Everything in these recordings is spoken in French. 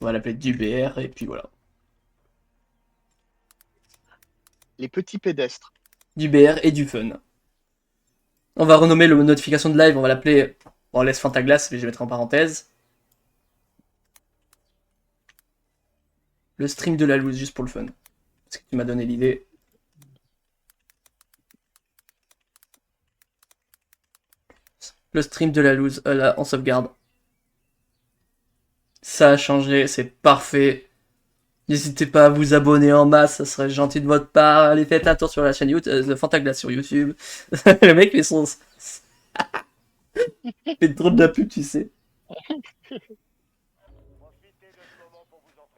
On va l'appeler du BR, et puis voilà. Les petits pédestres. Du BR et du fun. On va renommer le notification de live, on va l'appeler... Bon, on laisse Fantaglace, mais je vais mettre en parenthèse. Le stream de la loose, juste pour le fun. Parce que tu m'as donné l'idée. Le stream de la loose, là, en sauvegarde. Ça a changé, c'est parfait. N'hésitez pas à vous abonner en masse, ça serait gentil de votre part. Allez, faites un tour sur la chaîne YouTube, de Fantaglace sur YouTube. Le mec fait son... fait trop de la pub, tu sais.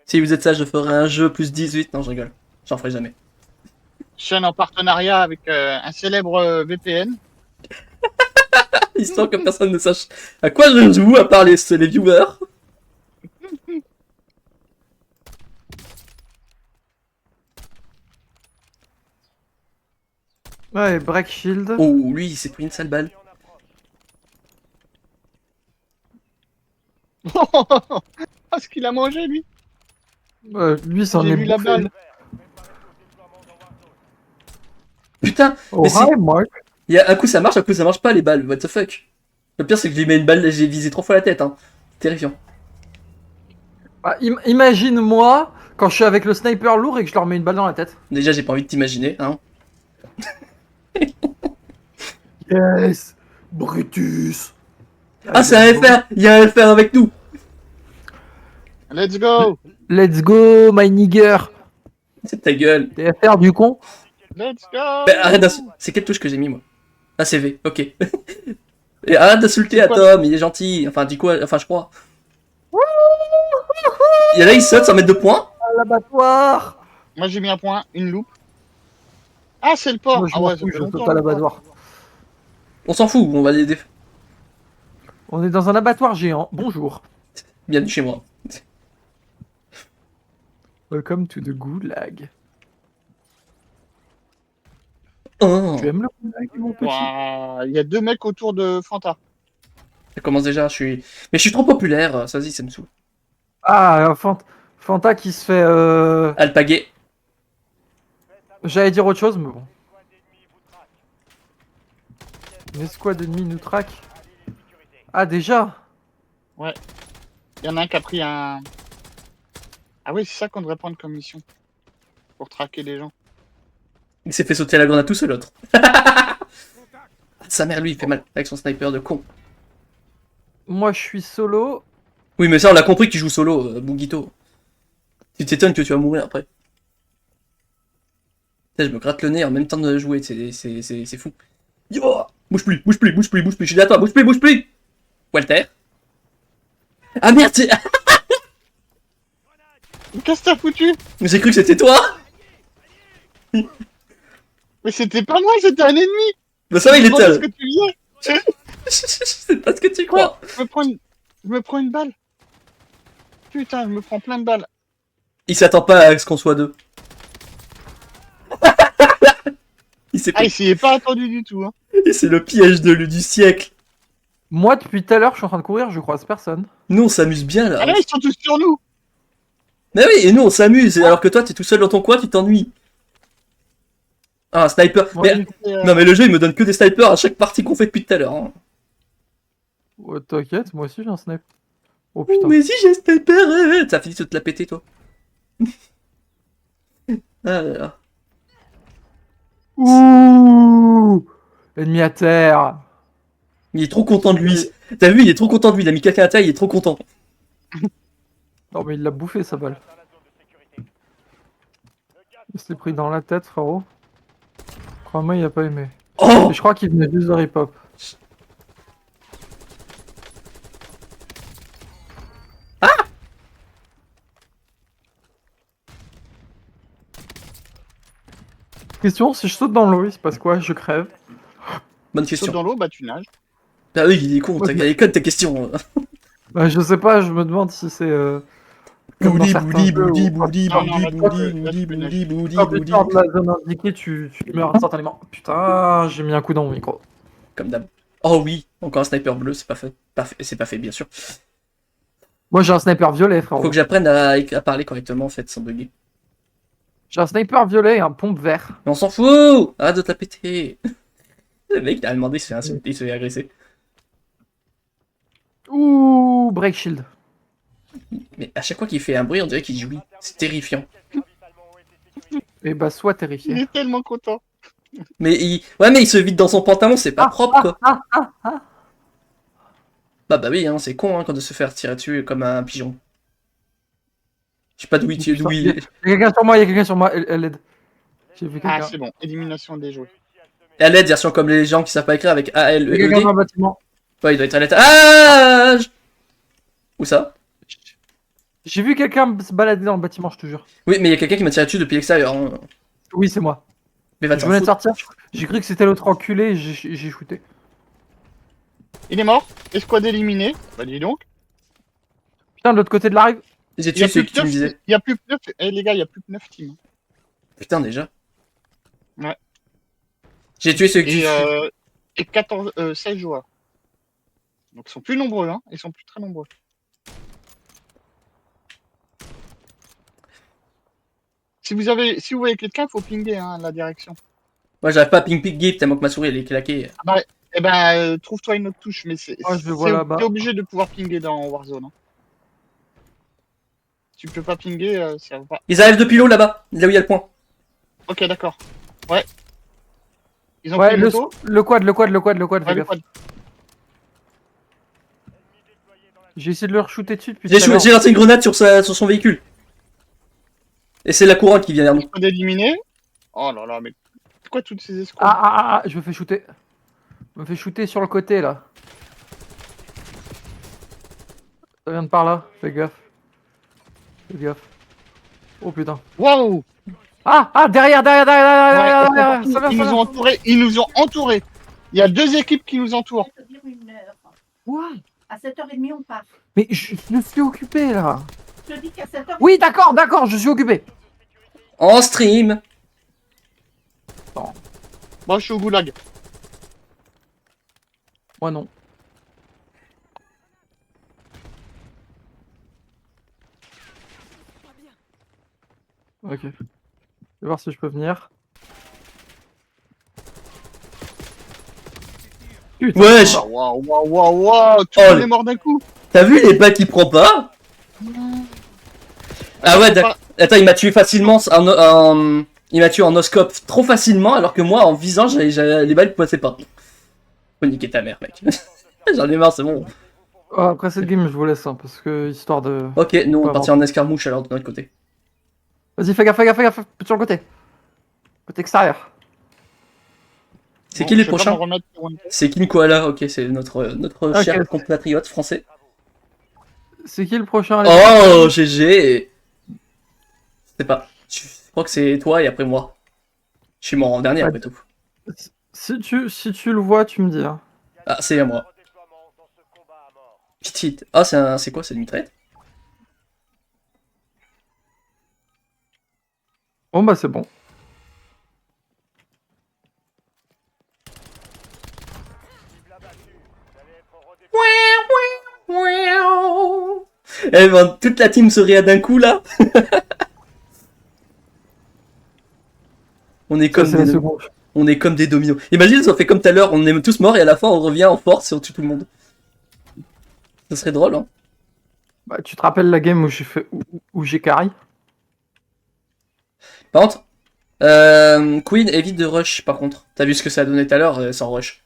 Si vous êtes sage, je ferai un jeu plus 18. Non, je rigole. J'en ferai jamais. Chaîne en partenariat avec un célèbre VPN. Histoire que personne ne sache à quoi je joue, à part les viewers. Ouais, Break Shield. Oh, lui, il s'est pris une sale balle. Ah, ce qu'il a mangé, lui. Lui, c'en J'ai est vu la bouffé. balle. Putain, Oh, mais c'est... hi, Mark. Il y a un coup ça marche pas les balles, what the fuck. Le pire c'est que j'ai mis une balle, j'ai visé 3 fois la tête, hein. Terrifiant. Ah, imagine-moi quand je suis avec le sniper lourd et que je leur mets une balle dans la tête. Déjà j'ai pas envie de t'imaginer, hein. Yes, Brutus. Ah c'est un FR, il y a un FR avec nous. Let's go. Let's go, my nigger. C'est ta gueule. T'es FR du con. Let's go. Bah, arrête c'est quelle touche que j'ai mis moi? Ah c'est V, ok. Et arrête d'insulter C'est quoi Atom, il est gentil. Enfin dis quoi, enfin je crois. Et là il saute sans mettre de points. À l'abattoir. Moi, j'ai mis un point, une loupe. Ah, c'est le port. Moi, je Ah m'en ouais, ça fous, fait je longtemps. saute à l'abattoir. On s'en fout, on va les On est dans un abattoir géant. Bonjour. bienvenue chez moi. Welcome to the gulag. Oh, Tu aimes le gulag, mon petit? Ouah, il y a 2 mecs autour de Fanta. ça commence déjà, je suis... Mais je suis trop populaire, ça y ça me saoule. Ah, Fanta qui se fait... Alpaguet. J'allais dire autre chose, mais bon. Une escouade ennemie nous traque. Ah, déjà? Ouais. Il y en a un qui a pris un... Ah oui, c'est ça qu'on devrait prendre comme mission. Pour traquer les gens. Il s'est fait sauter à la grenade tout seul, l'autre. Sa mère, lui, il fait mal avec son sniper de con. Moi, je suis solo. Oui, mais ça, on l'a compris que tu joues solo, Bugito. Tu t'étonnes que tu vas mourir après. Putain, je me gratte le nez en même temps de jouer, c'est fou. Yo, bouge plus, bouge plus, bouge plus, bouge plus, je suis là, toi, bouge plus, bouge plus. Walter. Ah merde, Qu'est-ce que t'as foutu? j'ai cru que c'était toi. Mais c'était pas moi, c'était un ennemi. Bah ça va, il Je me demandais était... ce que tu disais. Je sais pas ce que tu crois. Je me prends une balle. Putain, je me prends plein de balles. Il s'attend pas à ce qu'on soit deux. Il s'est Ah, il pris... s'y est pas attendu du tout. Hein. Et c'est le piège du siècle. Moi, depuis tout à l'heure, je suis en train de courir, je croise personne. Nous, on s'amuse bien, là. Ah là, ils sont tous sur nous. Mais oui, et nous, on s'amuse, alors que toi, t'es tout seul dans ton coin, tu t'ennuies. Ah, un sniper. Ouais, Mais... Non, mais le jeu, il me donne que des snipers à chaque partie qu'on fait depuis tout à l'heure. Hein. Ouais, t'inquiète, moi aussi j'ai un snipe. Oh Oh, putain. mais si, j'ai un sniper. T'as fini de te la péter, toi. Ah là là. Ouh, ennemi à terre. Il est trop content de lui. T'as vu, il est trop content de lui. Il a mis quelqu'un à terre, il est trop content. Non mais il l'a bouffé sa balle. Il s'est pris dans la tête, frérot. Crois-moi, il a pas aimé. Oh, Et je crois qu'il venait juste de rip-hop. Question, si je saute dans l'eau, il se passe quoi? Je crève. bonne Tu sautes question. dans l'eau, bah tu nages. Ah oui, il est con. T'as les codes ta question. Bah, je sais pas, je me demande si c'est... comme dans Boudi, certains boudi, jeux boudi, où boudi, Non, non, boudi, là, boudi, là, tu boudi, peux boudi, nager. boudi, quand tu boudi. sors de la zone indiquée, tu meurs instantanément. Putain, j'ai mis un coup dans mon micro. Comme d'hab. Oh oui, encore un sniper bleu, c'est pas fait. C'est pas fait, bien sûr. Moi j'ai un sniper violet, frérot. Faut que j'apprenne à parler correctement en fait, sans bugger. J'ai un sniper violet et un pompe vert. Mais on s'en fout! Arrête de te la péter! Le mec, il a demandé, il se fait insulter, il se fait agresser. Ouh, break shield. Mais à chaque fois qu'il fait un bruit, on dirait qu'il jouit. C'est terrifiant. Et bah, sois Il terrifié. est tellement content. Mais ouais, mais il se vide dans son pantalon, c'est pas propre quoi. Bah oui, hein, c'est con hein, quand de se faire tirer dessus comme un pigeon. Je sais pas d'où Putain, d'où il y a quelqu'un sur moi, il y a quelqu'un sur moi. Elle aide. J'ai vu Ah, quelqu'un. c'est bon. Élimination des jouets. À l'aide, version comme les gens qui savent pas écrire avec Il y a quelqu'un A-L-E-E-D. dans le bâtiment. Ouais, il doit être à l'aide. Ah! Où ça? J'ai vu quelqu'un se balader dans le bâtiment, je te jure. Oui, mais il y a quelqu'un qui m'a tiré dessus depuis l'extérieur. Hein. Oui, c'est moi. Mais va Je t'en venais de foutre. sortir. J'ai cru que c'était l'autre enculé et j'ai shooté. Il est mort. Escouade éliminée. Bah, dis donc. Putain, de l'autre côté de la rive. J'ai Il y a tué celui plus que tu que me 9. disais. Il y a plus que 9. Eh, les gars, il y a plus que 9 teams. Putain, déjà. Ouais. J'ai tué celui que tu... Et 14, 16 joueurs. Donc, ils sont plus nombreux, hein. Ils sont plus très nombreux. Si vous voyez quelqu'un, faut pinguer, hein, la direction. Moi, j'arrive pas à ping-ping tellement que ma souris elle est claquée. Eh ben, trouve-toi une autre touche, mais Oh, je le vois là-bas. t'es obligé de pouvoir pinguer dans Warzone. Hein. Si tu peux pas pinguer, ça va pas. Ils arrivent depuis l'eau là-bas, là où il y a le point. Ok, d'accord. Ouais. Ils ont Ouais, pris une moto. le quad, fais Ouais, le gaffe. quad. J'ai essayé de le re-shooter dessus depuis J'ai tout à l'heure. lancé une grenade sur son véhicule. Et c'est la couronne qui vient vers nous. Escouade éliminée. Oh là là, mais pourquoi toutes ces escouades? Je me fais shooter. Je me fais shooter sur le côté là. Ça vient de par là, fais gaffe. Fais gaffe. Oh putain. Waouh! Derrière, Ouais, ça vient, ils ça nous vient. ont entourés. Ils nous ont entourés. Il y a 2 équipes qui nous entourent. Ça dure une heure. Quoi? À 7h30, on part. Mais je suis occupé là. Je te dis qu'à 7h. Oui, d'accord, je suis occupé. En stream. Moi, je suis au goulag. Moi non. Ok. Je vais voir si je peux venir. Putain. Wesh. Waouh! Tout Oh, le monde le- est mort d'un coup. T'as vu les balles qu'il prend pas? Ah ouais, Pas- attends, il m'a tué facilement il m'a tué en no-scope trop facilement, alors que moi, en visant, les balles passaient pas. Faut niquer ta mère, mec. J'en ai marre, c'est bon. Après cette game, je vous laisse, hein, parce que histoire de. Ok, nous on Pas est parti en escarmouche alors de notre côté. Vas-y, fais gaffe, sur le côté. Côté extérieur. C'est Bon, qui les je vais pas prochains? m'en remettre pour une- C'est Kin Koala, ok, c'est notre Ok. cher compatriote français. C'est qui le prochain? Oh, GG. Je sais pas. Je crois que c'est toi et après moi. Je suis mort en dernier Ouais. après tout. Si tu le vois, tu me dis. Hein. Ah, c'est à moi. Petite. Ah, c'est quoi? C'est une mitraillette? Bon bah c'est bon. Eh ben, toute la team se réa d'un coup là. On est Ça, comme c'est la des... seconde. On est comme des dominos. Imagine, ça fait comme tout à l'heure, on est tous morts et à la fin on revient en force et on tue tout le monde. Ça serait drôle, hein. Bah, tu te rappelles la game où où j'ai carry? Par contre, Queen évite de rush par contre. T'as vu ce que ça a donné tout à l'heure sans rush.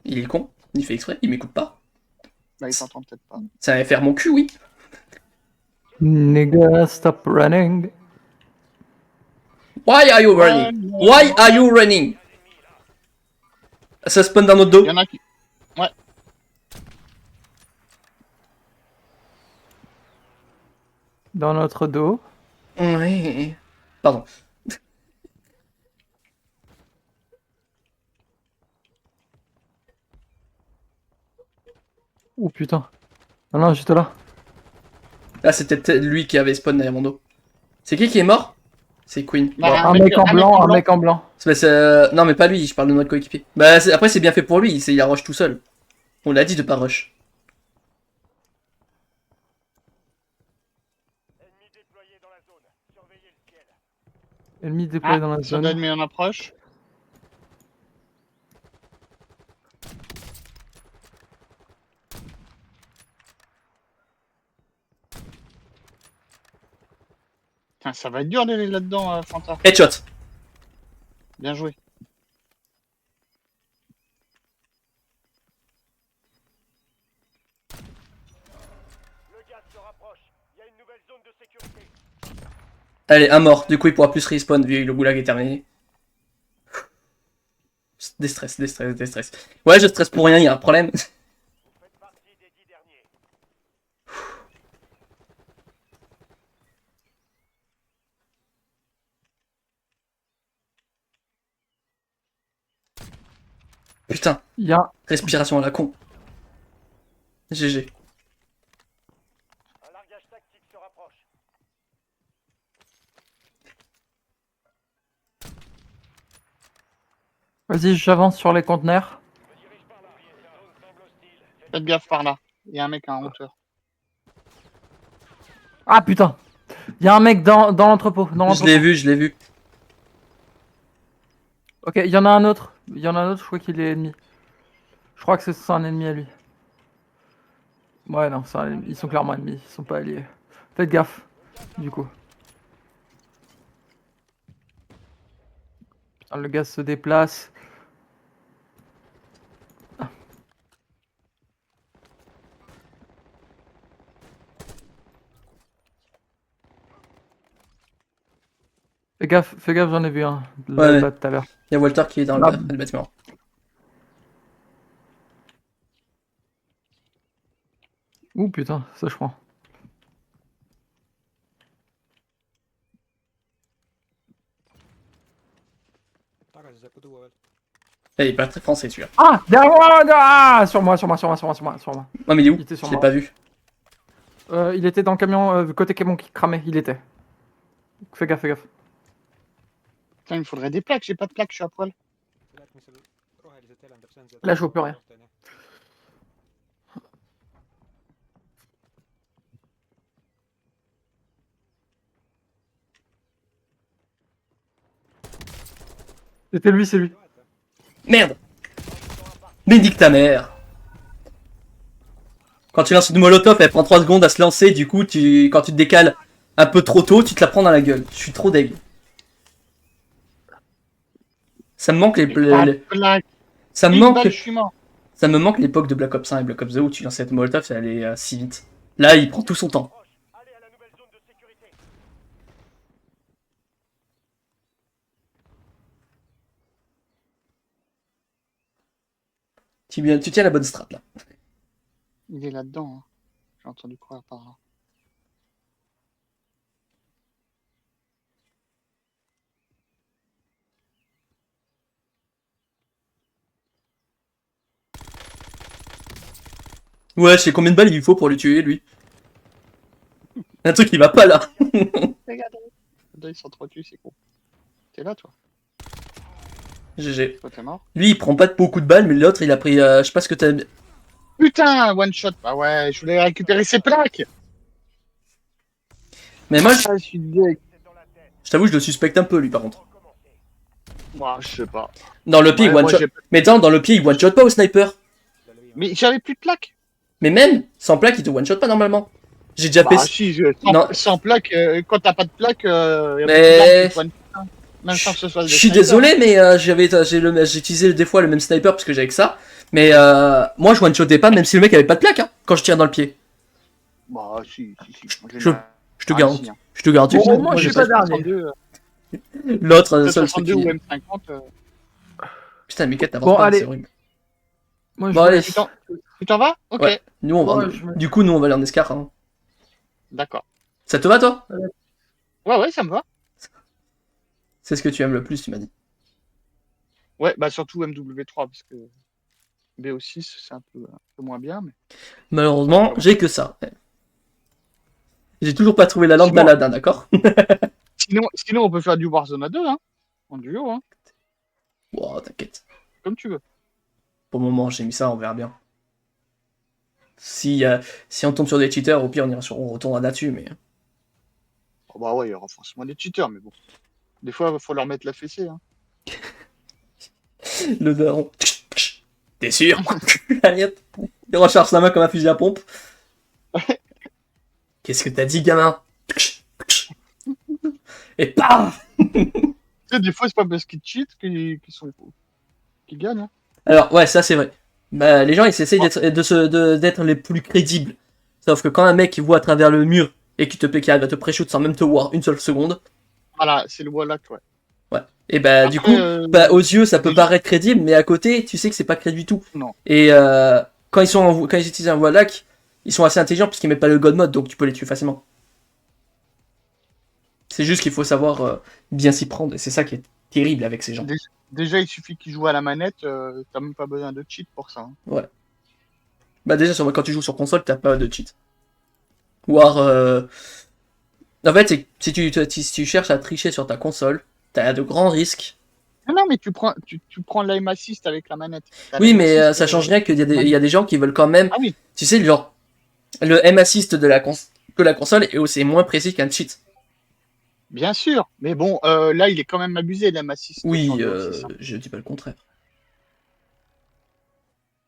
Il est con, il fait exprès, il m'écoute pas. Bah, il t'entend peut-être pas. Ça va faire mon cul, oui. Nigga, stop running. Why are you running? Why are you running? Ça spawn dans notre dos. Il y en a qui. Ouais. Dans notre dos. Ouais. Pardon. Oh putain. Non, j'étais là. Là, c'était lui qui avait spawn derrière mon dos. C'est qui est mort? C'est Queen. Bah, Bon. Un mec en blanc, un mec en blanc. Non, mais pas lui, je parle de notre coéquipier. Bah, après, c'est bien fait pour lui, il a rush tout seul. On l'a dit de pas rush. Ennemi déployé Ah, dans la soldat zone. ennemi en approche. Putain, ça va être dur d'aller là-dedans, Fanta. Headshot. Bien joué. Allez, un mort. Du coup, il pourra plus respawn vu que le goulag est terminé. Déstress. Ouais, je stresse pour rien, il y a un problème. Putain, Il y a... respiration à la con. GG. Vas-y, j'avance sur les conteneurs. Faites gaffe par là. Il y a un mec en hauteur. Ah putain. Il y a un mec dans l'entrepôt. Je l'ai vu, je l'ai vu. Ok, il y en a un autre. Je crois qu'il est ennemi. Je crois que c'est un ennemi à lui. Ouais, non, ils sont clairement ennemis. Ils sont pas alliés. Faites gaffe, du coup. Putain, le gaz se déplace. Fais gaffe, j'en ai vu un Ouais. là-bas tout à l'heure. Il y a Walter qui est dans Ah. le bâtiment. Ouh putain, ça je prends. Eh, il est pas très français celui-là. Ah, derrière moi, sur moi. Oh, mais il est où? Il était sur Je l'ai moi. pas vu. Il était dans le camion côté camion qui cramait, il était. Fais gaffe. Putain, il me faudrait des plaques. J'ai pas de plaques, je suis à poil. Là, je vois plus rien. C'était lui, c'est lui. Merde! Bénique ta mère! Quand tu lances une molotov, elle prend 3 secondes à se lancer, du coup, quand tu te décales un peu trop tôt, tu te la prends dans la gueule. Je suis trop deg. Ça me manque Pas de plaques. ça me Une manque, balle, je suis mort. ça me manque l'époque de Black Ops 1 et Black Ops 2 où tu lançais cette molotov, ça allait si vite. Là, il prend tout son temps. Tu tiens la bonne strat, là. Il est là-dedans. Hein. J'ai entendu courir par là. Ouais, je sais combien de balles il lui faut pour le tuer, lui. Un truc qui va pas, là. Regarde. Ils s'entretuent, c'est con. T'es là, toi? GG. Toi, t'es mort? Lui, il prend pas beaucoup de balles, mais l'autre, il a pris, je sais pas ce que t'as... Putain, one shot. Bah ouais, je voulais récupérer ses plaques. Mais moi, Ah, je suis deg. je t'avoue, je le suspecte un peu, lui, par contre. Moi, je sais pas. Dans le pied, Ouais, il one moi, shot. j'ai- Mais attends, dans le pied, il one shot pas au sniper. Mais j'avais plus de plaques. Mais même, sans plaque, il te one shot pas normalement. J'ai déjà Bah fait... si, Non. sans plaques, quand t'as pas de plaques, y a Mais- plus de plaques, tu te one- même sans que ce soit Je des suis snipers. désolé, mais j'ai utilisé des fois le même sniper parce que j'avais que ça. Mais moi, je one shotais pas, même si le mec avait pas de plaque, hein, quand je tire dans le pied. Bah si. Moi, Je- Je te Ah, garantis. si, hein. Je te garantis. Bon, moi, je j'ai suis pas dernier. 62, L'autre, seul truc 62 qui... ou M50. Putain, mais t'avances Bon, pas, allez. c'est horrible. Moi, je Bon, vous allez. laisse. Tu t'en vas? Ok. Ouais. Nous, on va Ouais, Du coup, nous, on va aller en escar. Hein. D'accord. Ça te va, toi? Ouais, ça me va. C'est ce que tu aimes le plus, tu m'as dit. Ouais, bah surtout MW3, parce que BO6, c'est un peu moins bien. Mais... Malheureusement, j'ai que ça. Ouais. J'ai toujours pas trouvé la lampe Sinon- d'Aladin, d'accord? Sinon, on peut faire du Warzone à 2, hein. En duo, hein. Wow, t'inquiète. Comme tu veux. Pour le moment, j'ai mis ça, on verra bien. Si on tombe sur des cheaters, au pire on retournera là-dessus, mais... Oh, bah ouais, il y aura forcément des cheaters, mais bon. Des fois, il faut leur mettre la fessée. Hein. Le daron. T'es sûr? Agnette. Il recharge sa main comme un fusil à pompe. Qu'est-ce que t'as dit, gamin? Et paf! Tu sais, des fois, c'est pas parce qu'ils cheatent qu'ils gagnent. Hein. Alors, ouais, ça c'est vrai. Bah, les gens, ils essayent d'être les plus crédibles. Sauf que quand un mec il voit à travers le mur et qu'il arrive à te pré-shoot sans même te voir une seule seconde, Voilà, c'est le Wallach, ouais. ouais. Et bah, du coup, bah, aux yeux, ça peut paraître crédible, mais à côté, tu sais que c'est pas crédible du tout. Non. Et quand ils utilisent un Wallach, ils sont assez intelligents parce qu'ils mettent pas le God Mode, donc tu peux les tuer facilement. C'est juste qu'il faut savoir bien s'y prendre, et c'est ça qui est terrible avec ces gens. Déjà, il suffit qu'ils jouent à la manette, t'as même pas besoin de cheat pour ça. Hein. Ouais. Bah déjà, quand tu joues sur console, t'as pas de cheat. Voire... En fait, si tu cherches à tricher sur ta console, t'as de grands risques. Non, mais tu prends l'aim assist avec la manette. Oui, mais ça change rien qu'il y a des gens qui veulent quand même... Ah oui. Tu sais, genre, le aim assist de la console est aussi moins précis qu'un cheat. Bien sûr, mais bon, là, il est quand même abusé, l'aim assist. Oui, je dis pas le contraire.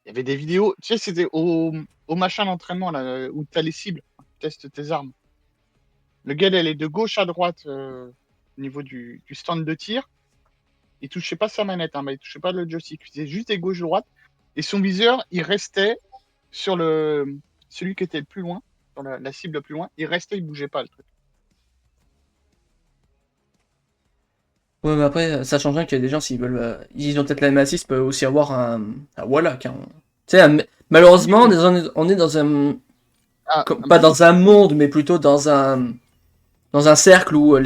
Il y avait des vidéos, tu sais, c'était au machin d'entraînement, là, où t'as les cibles, tu testes tes armes. Le gars, elle est de gauche à droite au niveau du stand de tir. Il touchait pas sa manette, hein, il touchait pas le joystick. Il faisait juste des gauche-droite. Et son viseur, il restait sur celui qui était le plus loin, sur la cible le plus loin. Il restait, il bougeait pas, le truc. Ouais, mais après, ça change rien qu'il y a des gens, s'ils veulent... ils ont peut-être la M6, peuvent aussi avoir un Wallach. Hein. Tu sais, malheureusement, on est dans un... pas dans un monde, mais plutôt dans un cercle où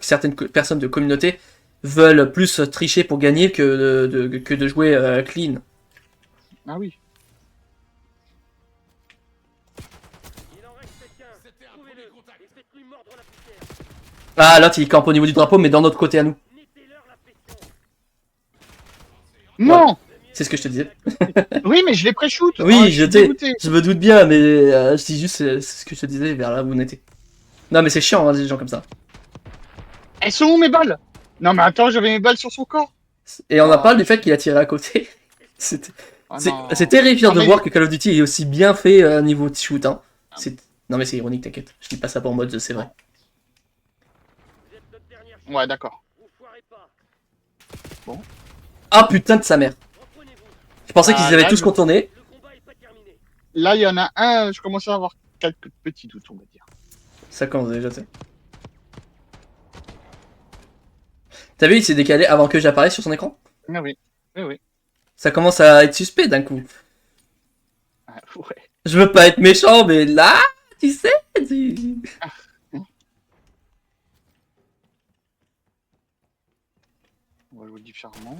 certaines personnes de communauté veulent plus tricher pour gagner que de jouer clean. Ah oui. Ah, l'autre il campe au niveau du drapeau, mais dans notre côté à nous. Non ouais. C'est ce que je te disais. Oui, mais je l'ai pré-shoot. Oui, je me doute bien, mais je dis juste c'est ce que je te disais vers là où on était. Non, mais c'est chiant, hein, des gens comme ça. Elles sont où mes balles? Non, mais attends, j'avais mes balles sur son corps. Et on a parlé du fait qu'il a tiré à côté. C'est terrifiant de voir que Call of Duty est aussi bien fait niveau de shoot. Hein. Non, mais c'est ironique, t'inquiète. Je dis pas ça pour mode, c'est vrai. Ouais, d'accord. Bon. Ah putain de sa mère. Je pensais qu'ils avaient tous contourné. Là, il y en a un, je commençais à avoir quelques petits doutes, on va dire. Ça commence déjà, tu sais. T'as vu, il s'est décalé avant que j'apparaisse sur son écran? Ah oui, oui, oui. Ça commence à être suspect d'un coup. Ah, ouais. Je veux pas être méchant, mais là, tu sais... On va jouer différemment.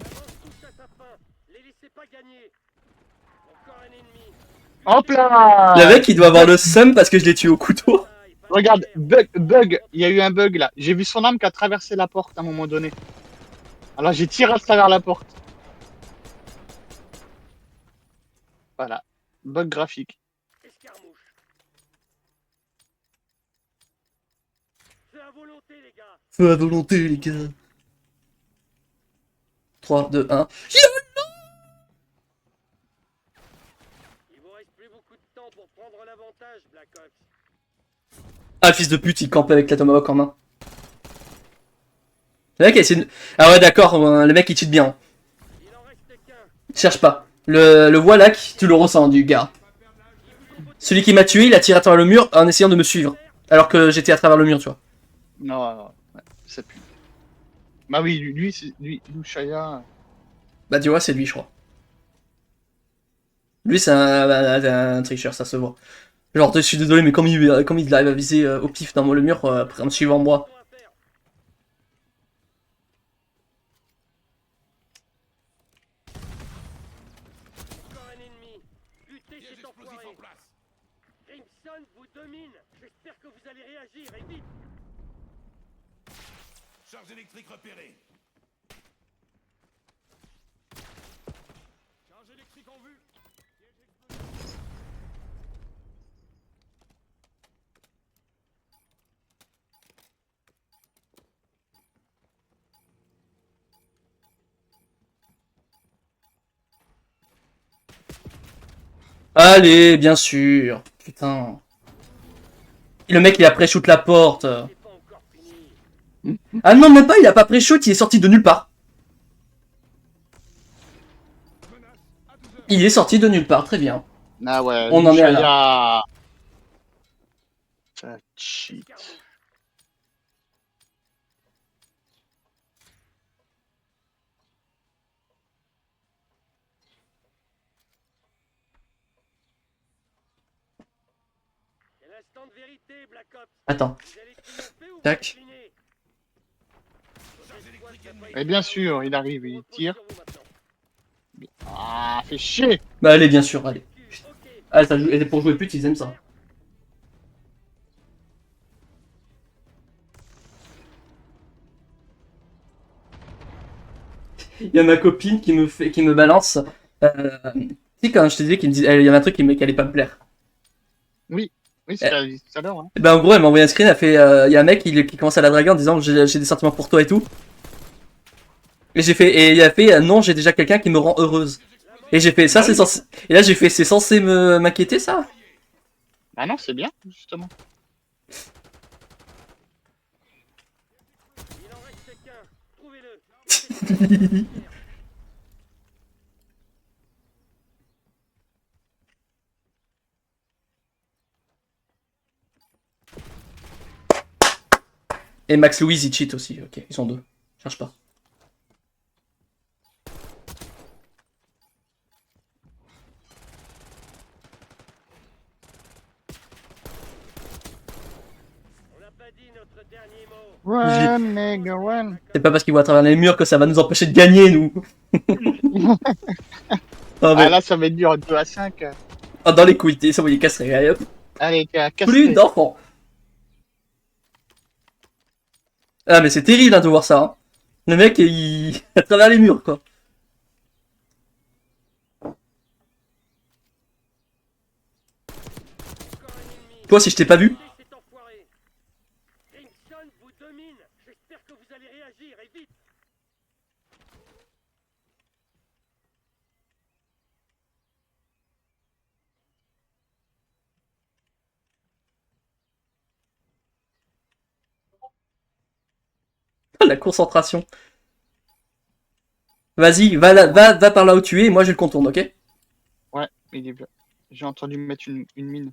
Hop là! Le mec, il doit avoir le seum parce que je l'ai tué au couteau. Regarde, bug, il y a eu un bug là. J'ai vu son arme qui a traversé la porte à un moment donné. Alors j'ai tiré à travers la porte. Voilà, bug graphique. Feu à volonté, les gars. 3, 2, 1. Ah, le fils de pute, il campe avec la tomahawk en main. Le mec, essaie de... Ah ouais, d'accord, le mec, il cheat bien. Cherche pas. Le Wallach, tu le ressens, du gars. Celui qui m'a tué, il a tiré à travers le mur en essayant de me suivre. Alors que j'étais à travers le mur, tu vois. Non, ouais, ça pue. Bah oui, lui, Lushaya. Bah tu vois, c'est lui, je crois. Lui, c'est un tricheur, ça se voit. Genre, je suis désolé, mais comme il arrive à viser au pif dans le mur, en me suivant moi. Charge électrique repérée. Charge électrique en vue. Allez, bien sûr. Putain. Et le mec, il a pré-shoot la porte. Ah non, même pas, il a pas pré-shoot, il est sorti de nulle part. Il est sorti de nulle part, très bien. Ah ouais, On en est à là. là. Ça cheat. Attends. Tac. Et bien sûr, il arrive, il tire. Ah, fait chier. Bah allez, bien sûr, allez. Ah, ça joue... et pour jouer pute, ils aiment ça. Il y a ma copine qui me balance. Tu sais, quand je te disais qu'il me dit, il y avait un truc qui allait pas me plaire. Oui, c'est ce qu'elle a dit tout à l'heure. Hein. Ben, en gros, elle m'a envoyé un screen, elle fait, il y a un mec qui commence à la draguer en disant j'ai des sentiments pour toi et tout. Et j'ai fait, et il a fait, non, j'ai déjà quelqu'un qui me rend heureuse. Et j'ai fait, ça c'est censé, et là j'ai fait, c'est censé m'inquiéter ça? Ah non, c'est bien, justement. Il en reste qu'un. Trouvez-le. Et Max Louise il cheat aussi, ok, ils sont deux. Cherche pas. On n'a pas dit notre dernier mot. Run, nigga, run. C'est pas parce qu'ils voient à travers les murs que ça va nous empêcher de gagner, nous. Ah, mais... Ah là, ça va être dur, 2 à 5. Ah, dans les couilles, t'es ça, vous les casserez, allez hop. Allez, casse. Plus d'enfants. Ah, mais c'est terrible hein, de voir ça. Hein. Le mec, il... à travers les murs, quoi. Toi, si je t'ai pas vu. Cet enfoiré. Crimson vous domine. J'espère que vous allez réagir et vite. La concentration. Vas-y, va par là où tu es, et moi je le contourne, ok? Ouais, il est... J'ai entendu mettre une mine.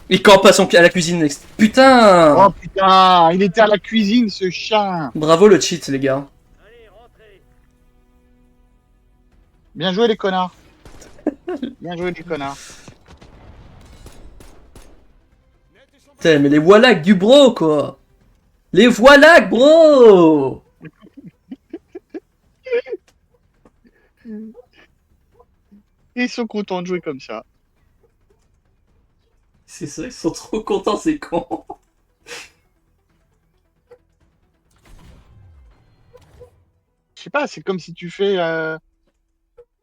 Il campe à la cuisine. Putain! Oh putain, il était à la cuisine, ce chien. Bravo le cheat, les gars. Allez, rentrez. Bien joué, les connards. Bien joué, les connards. Putain, mais les voilà du bro, quoi! Les voilà, bro! Ils sont contents de jouer comme ça. C'est ça, ils sont trop contents, c'est con. Je sais pas, c'est comme si tu fais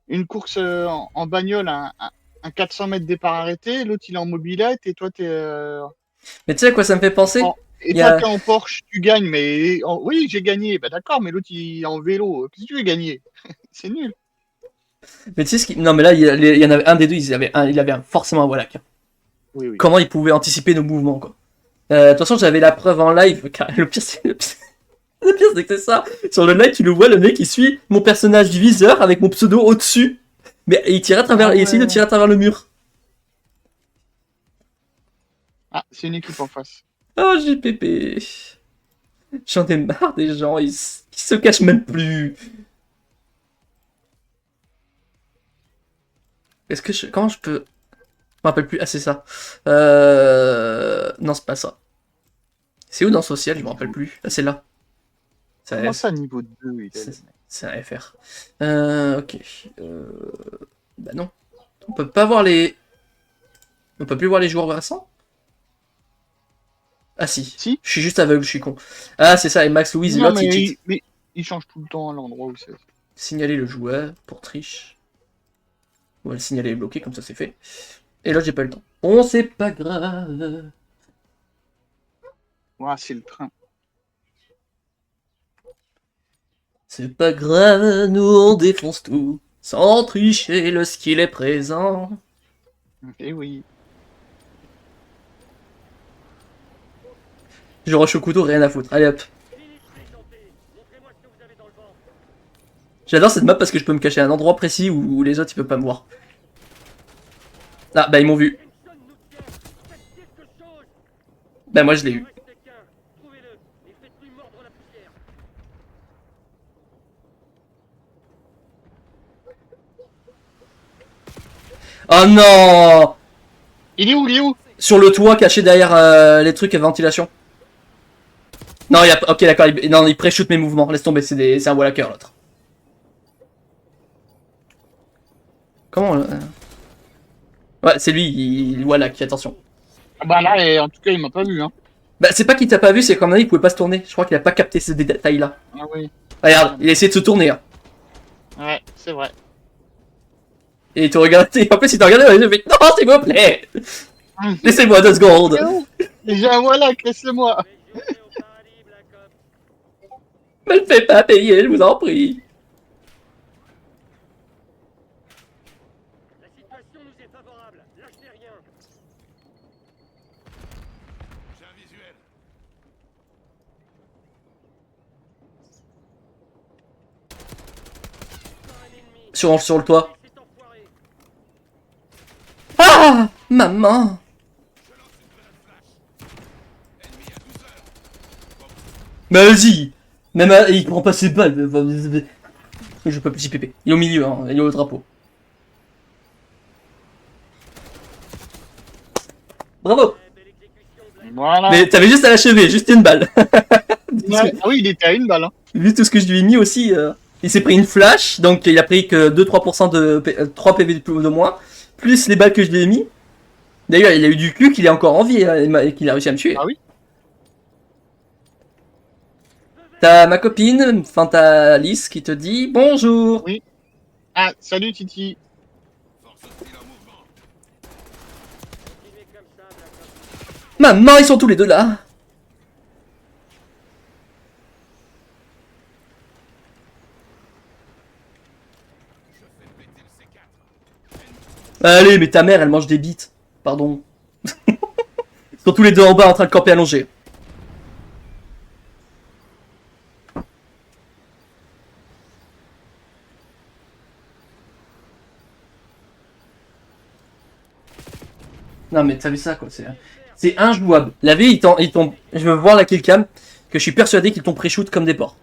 une course en bagnole, un 400 mètres départ arrêté, l'autre il est en mobilette et toi t'es Mais tu sais à quoi ça me fait penser? et y toi a- t'es en Porsche, tu gagnes, mais oui j'ai gagné, bah d'accord, mais l'autre il est en vélo, qu'est-ce que tu veux gagner? C'est nul. Mais tu sais ce qui... Non, mais là, il y en avait un des deux, il avait forcément un Wallach. Oui, oui. Comment il pouvait anticiper nos mouvements, quoi. De toute façon, j'avais la preuve en live. Car le pire, c'est que c'est ça. Sur le live, tu le vois, le mec, il suit mon personnage du viseur avec mon pseudo au-dessus. Mais il tire à travers, il essaye de tirer à travers le mur. Ah, c'est une équipe en face. Oh, JPP. J'en ai marre des gens, ils se cachent même plus. Est-ce que je... Comment je peux... Je me rappelle plus. Ah, c'est ça. Non, c'est pas ça. C'est où dans Social? Je me rappelle plus. Ah, c'est là. Comment ça, niveau 2 il est... C'est un FR. Ok. Bah non. On peut pas voir les... On peut plus voir les joueurs récents? Ah si. Si. Je suis juste aveugle, je suis con. Ah, c'est ça, et Max Louise, Non, l'autre, il cheat. mais il change tout le temps l'endroit où c'est. Signaler le joueur pour triche. On va le signaler et bloquer, comme ça c'est fait. Et là, j'ai pas eu le temps. Bon, c'est pas grave. Ouais, c'est le train. C'est pas grave, nous on défonce tout. Sans tricher, le skill est présent. Eh oui. Je rush au couteau, rien à foutre. Allez hop. J'adore cette map parce que je peux me cacher à un endroit précis où les autres ils peuvent pas me voir. Ah bah ils m'ont vu. Bah moi je l'ai eu. Oh non! Il est où? Sur le toit caché derrière les trucs à ventilation. Non, il y a... Ok, d'accord, non, il pré-shoot mes mouvements. Laisse tomber, c'est un Wallaker l'autre. Comment Ouais, c'est lui, il Wallak, attention. Ah bah là, en tout cas, il m'a pas vu, hein. Bah, c'est pas qu'il t'a pas vu, c'est qu'en il pouvait pas se tourner. Je crois qu'il a pas capté ces détails-là. Ah oui. Regarde, il a essayé de se tourner. Hein. Ouais, c'est vrai. Et il te regarde, en plus il t'a regardé, il a fait non, s'il vous plaît! Laissez-moi 2 secondes! J'ai un voilà, laisse-le-moi. Me le fais pas payer, je vous en prie! La situation nous est favorable. Lâchez rien. J'ai un visuel. Sur le toit. Ah! Maman! Mais vas-y! Même il prend pas ses balles. Je peux petit pépé. Il est au milieu, hein. Il est au drapeau. Bravo! Voilà. Mais t'avais juste à l'achever, juste une balle. Ouais. Ah oui, il était à une balle, hein. Vu tout ce que je lui ai mis aussi, il s'est pris une flash, donc il a pris que 2-3% de 3 PV de plus de moins, plus les balles que je lui ai mis. D'ailleurs, il a eu du cul qu'il est encore en vie et qu'il a réussi à me tuer. Ah oui. T'as ma copine, enfin t'as Alice qui te dit bonjour. Oui. Ah, salut Titi. Force hostile en mouvement. Maman, ils sont tous les deux là. Je fais péter le C4. Allez, mais ta mère, elle mange des bites. Pardon. Ils sont tous les deux en bas en train de camper allongé. Non mais t'as vu ça quoi, c'est injouable. La vie, ils t'ont... Je veux voir la killcam, que je suis persuadé qu'ils t'ont pré-shoot comme des porcs.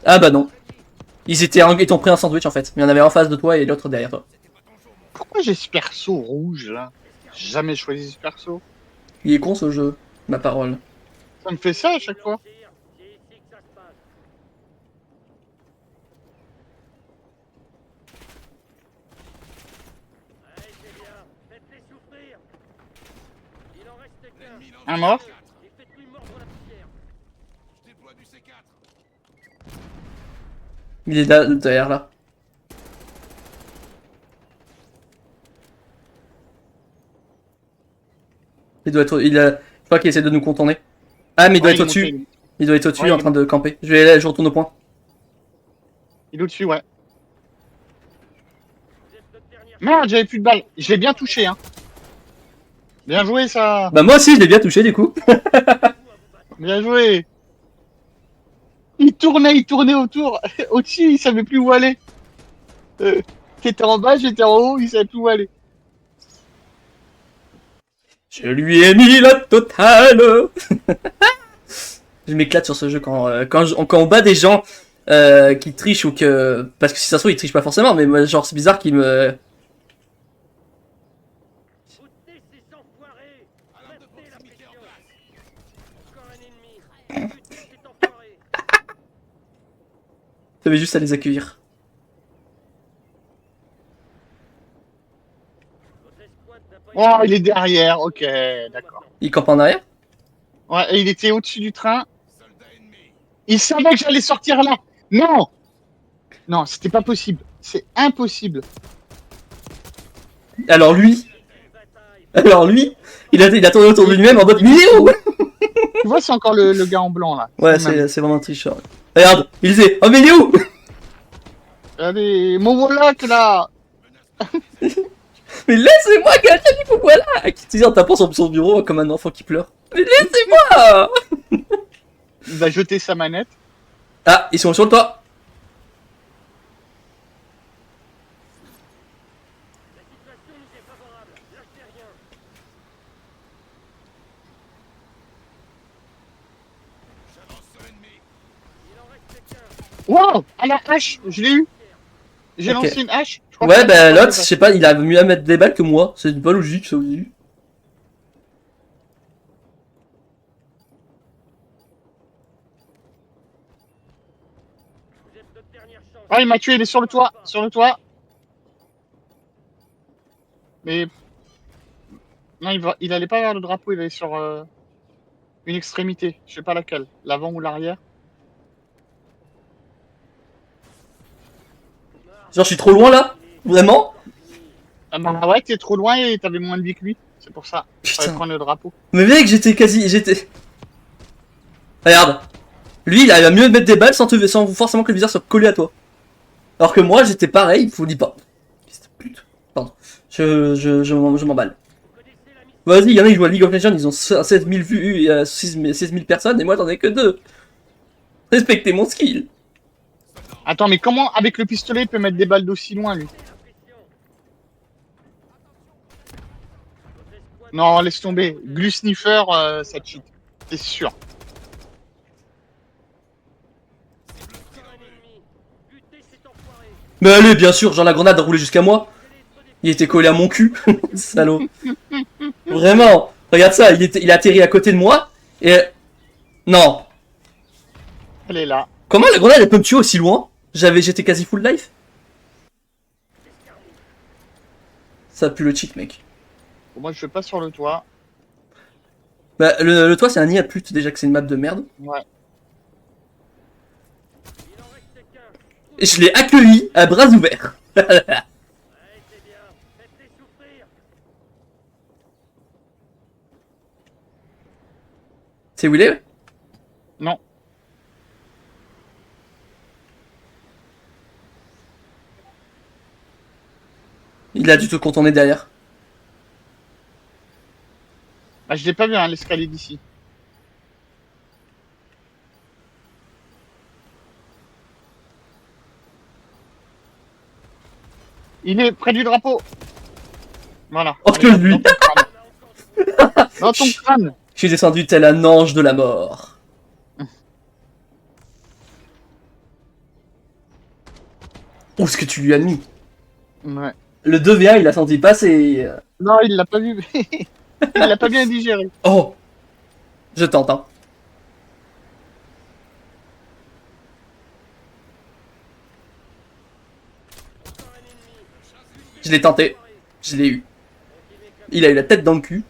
Ah bah non. Ils t'ont pris un sandwich en fait. Il y en avait en face de toi et l'autre derrière toi. Pourquoi j'ai ce perso rouge là? J'ai jamais choisi ce perso. Il est con ce jeu, ma parole. Ça me fait ça à chaque fois. C'est ici que ça se passe. Allez, c'est bien. Faites-les souffrir. Il en reste qu'un. L'ennemi lance Un du mort. C4. Et faites-lui mordre la poussière. Je déploie du C4. Il est là, derrière là. Il doit être... Je crois qu'il essaie de nous contourner. Ah mais il doit Ouais, être au-dessus. monté. Il doit être au-dessus Ouais, en il est train de camper. Je retourne au point. Il est au-dessus, ouais. Vous êtes notre dernière. Merde, j'avais plus de balles. Je l'ai bien touché, hein. Bien joué, ça. Bah moi aussi je l'ai bien touché du coup. Bien joué. Il tournait autour. Au-dessus, il savait plus où aller. T'étais en bas, j'étais en haut, il savait plus où aller. Je lui ai mis la totale. Je m'éclate sur ce jeu quand on bat des gens qui trichent ou que... Parce que si ça se trouve ils trichent pas forcément, mais moi, genre c'est bizarre qu'ils me... Foutez ces enfoirés. Alarme de Maintenez la proximité en pression. place. Encore un ennemi. Butez cet enfoiré. T'avais juste à les accueillir. Votre escouade n'a pas Oh, été- il est derrière. Ok, d'accord. Il campe en arrière. Ouais, et il était au-dessus du train. Soldat ennemi. Il savait que j'allais sortir là. Non. Non, c'était pas possible. C'est impossible. Alors lui, Bataille. il a tourné autour de lui-même en mode vidéo. Tu vois, c'est encore le gars en blanc là. Ouais, C'est le même. c'est vraiment un tricheur. Regarde, il disait, oh mais il est où? Allez, mon Wallach là. Mais laissez-moi quelqu'un du coup, voilà. Qui te dit en tapant sur son bureau comme un enfant qui pleure. Mais laissez-moi. Il va jeter sa manette. Ah, ils sont sur le toit. La situation nous est favorable. Lâchez rien. J'avance sur l'ennemi. Il en reste qu'un. Wow, à la hache, je l'ai eu. J'ai Ok. lancé une hache. Je crois Ouais, que- bah l'autre, je sais pas, il a mieux à mettre des balles que moi. C'est pas logique ça aussi. Vous êtes notre dernière chance. Ah, il m'a tué, il est sur le toit. Sur le toit. Mais. Non, il allait pas vers le drapeau, il allait sur une extrémité. Je sais pas laquelle. L'avant ou l'arrière. Genre, je suis trop loin là. Vraiment? Ah bah ouais, t'es trop loin et t'avais moins de vie que lui. C'est pour ça. Fallait Putain. prendre le drapeau. Mais mec, j'étais. Regarde. Lui, il arrive à mieux mettre des balles sans forcément que le viseur soit collé à toi. Alors que moi, j'étais pareil, il faut dire pas. Pute. Pardon. Je m'emballe. Vous connaissez la mission. Vas-y, il y en a qui jouent à League of Legends, ils ont 16 000 vues, il y a 16 000 personnes, et moi j'en ai que 2. Respectez mon skill. Attends, mais comment avec le pistolet il peut mettre des balles d'aussi loin lui? La pression. Votre escouade Non, laisse tomber. Glu sniffer, ça cheat. C'est sûr. sur un ennemi. Butez cet enfoiré. Mais allez, bien sûr, genre la grenade a roulé jusqu'à moi. Il était collé à mon cul, salaud. Vraiment, regarde ça, il a atterri à côté de moi, et... Non. Elle est là. Comment la grenade elle peut me tuer aussi loin? J'étais quasi full life. Ça pue le cheat, mec. Bon, moi, je vais pas sur le toit. Bah, le toit c'est un nid à pute, déjà que c'est une map de merde. Ouais. Il en reste qu'un. Et je l'ai accueilli à bras ouverts. Ouais, c'est bien. Faites-les souffrir. C'est où il est? Non. Il a dû te contourner derrière. Ah, je l'ai pas vu, hein, l'escalier d'ici. Il est près du drapeau. Voilà. Oh, que lui. Dans ton crâne. Dans ton crâne. Je suis descendu tel un ange de la mort. Où est-ce que tu lui as mis? Ouais. Le 2v1 il a senti passer. Non, il l'a pas vu. Il l'a pas bien digéré. Oh. Je tente, hein. Je l'ai tenté. Je l'ai eu. Il a eu la tête dans le cul.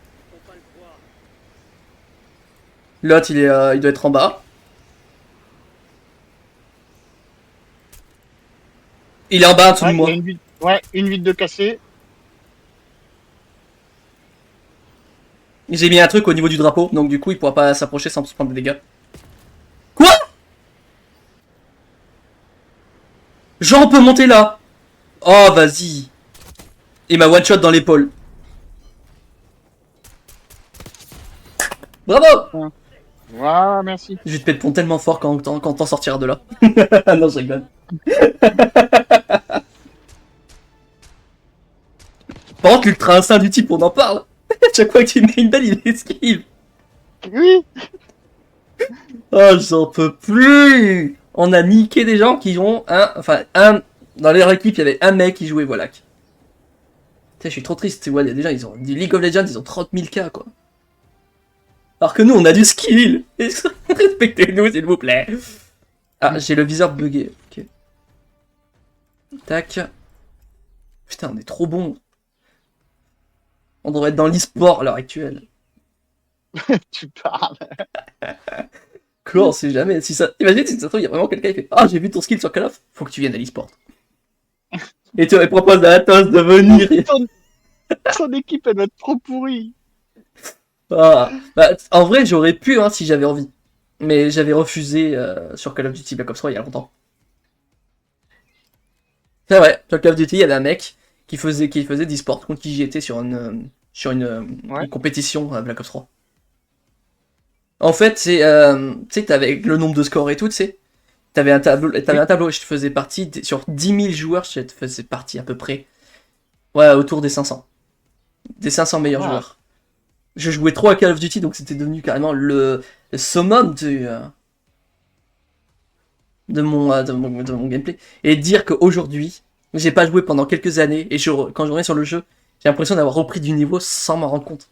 L'autre il doit être en bas. Il est en bas en dessous de Ouais, moi. il a une vide de cassé. J'ai mis un truc au niveau du drapeau, donc du coup il pourra pas s'approcher sans se prendre des dégâts. Quoi? Genre on peut monter là. Oh vas-y. Et ma one shot dans l'épaule. Bravo. Voilà, merci. Je vais te péter pont tellement fort quand t'en sortiras de là. Non je rigole. Par contre l'ultra instinct du type on en parle. Chaque fois que tu mets une balle il esquive. Oui. Oh, j'en peux plus! On a niqué des gens qui ont dans leur équipe, il y avait un mec qui jouait Wallach. Tu sais, je suis trop triste, tu vois, il y a des gens, ils ont du League of Legends, ils ont 30 000 k, quoi. Alors que nous, on a du skill! Respectez-nous, s'il vous plaît! Ah, j'ai le viseur bugué, ok. Tac. Putain, on est trop bon. On devrait être dans l'e-sport à l'heure actuelle. Tu parles. Quoi, on sait jamais. Si ça... Imagine si ça se trouve, il y a vraiment quelqu'un qui fait ah, j'ai vu ton skill sur Call of, faut que tu viennes à l'e-sport. Et tu proposes à Athos de venir. Son équipe, elle doit être trop pourrie. Ah. Bah, en vrai, j'aurais pu hein, si j'avais envie. Mais j'avais refusé sur Call of Duty Black Ops 3 il y a longtemps. C'est vrai, sur Call of Duty, il y avait un mec qui faisait d'e-sport contre qui j'y étais sur une compétition à Black Ops 3. En fait, tu sais, t'avais le nombre de scores et tout, tu sais. T'avais un tableau, et je te faisais partie, sur 10 000 joueurs, je te faisais partie à peu près. Ouais, autour des 500. Des 500 meilleurs joueurs. Je jouais trop à Call of Duty, donc c'était devenu carrément le summum de mon gameplay. Et dire qu'aujourd'hui, j'ai pas joué pendant quelques années, et quand je reviens sur le jeu, j'ai l'impression d'avoir repris du niveau sans m'en rendre compte.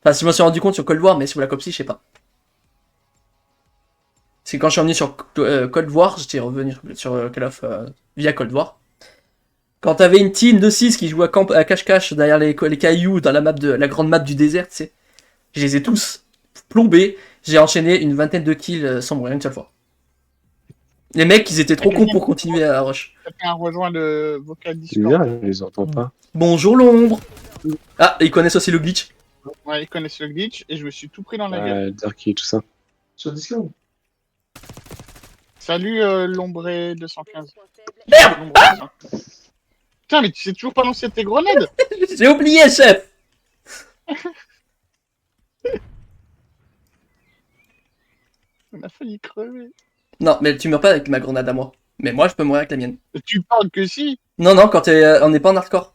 Enfin, si je m'en suis rendu compte sur Cold War, mais sur Black Ops 6, je sais pas. C'est quand je suis revenu sur Cold War, j'étais revenu sur Call of via Cold War. Quand t'avais une team de 6 qui jouait à cache-cache derrière les cailloux dans la grande map du désert, tu sais, je les ai tous plombés. J'ai enchaîné une vingtaine de kills sans mourir une seule fois. Les mecs, ils étaient trop cons pour continuer à rush. Quelqu'un rejoint le vocal C'est bizarre, Discord. je les entends pas. Bonjour l'ombre. Ah, ils connaissent aussi le glitch. Ouais, ils connaissent le glitch et je me suis tout pris dans la gueule. Darky et tout ça. Sur Discord. Salut l'ombré 215. Merde. L'ombré 215. Putain, mais tu sais toujours pas lancer tes grenades. J'ai oublié, chef. On a failli crever. Non, mais tu meurs pas avec ma grenade à moi. Mais moi, je peux mourir avec la mienne. Tu parles que si. Non, quand on n'est pas en hardcore.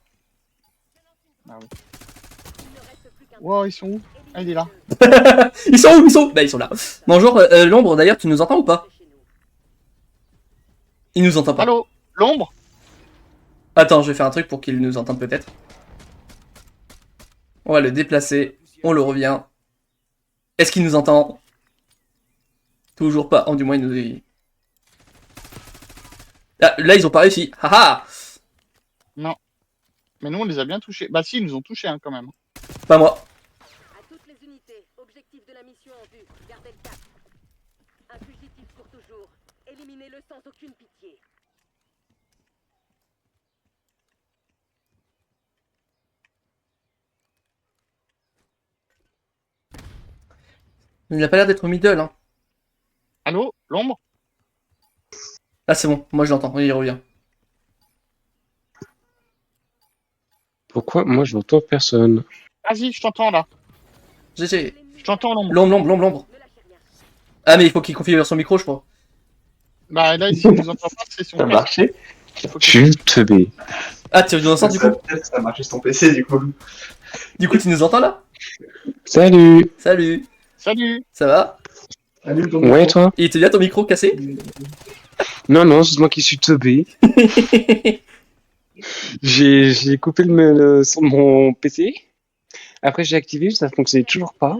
Ah oui. Wow, ils sont où? Ah, il est là. Ils sont où? Bah, ils sont là. Bonjour, l'ombre, d'ailleurs, tu nous entends ou pas? Il nous entend pas. Allô, l'ombre? Attends, je vais faire un truc pour qu'il nous entende peut-être. On va le déplacer. On le revient. Est-ce qu'il nous entend? Toujours pas. Oh, du moins, il nous... Ah, là, ils ont pas réussi. Haha. Non. Mais nous, on les a bien touchés. Bah si, ils nous ont touchés hein, quand même. Pas moi. À toutes les unités, objectif de la mission en vue. Gardez le cap. Un fugitif pour toujours. Éliminez-le sans aucune pitié. Il n'a pas l'air d'être au middle, hein. Allô, l'ombre? Ah, c'est bon. Moi, je l'entends. Il revient. Pourquoi moi je n'entends personne? Vas-y, je t'entends là. GG. Je t'entends l'ombre. L'ombre. Ah, mais il faut qu'il configure son micro, je crois. Bah là, ici, il nous entend pas, c'est son Ça a casque. marché. Faut que- Je suis teubé. Ah, tu nous entends du coup? Peut-être ça a marché sur ton PC du coup. Du coup, tu nous entends là? Salut. Salut. Salut. Ça va? Salut, ton Ouais, toi? Il était bien ton micro cassé? Non, c'est moi qui suis teubé. J'ai coupé le son de mon PC. Après, j'ai activé, ça fonctionnait toujours pas.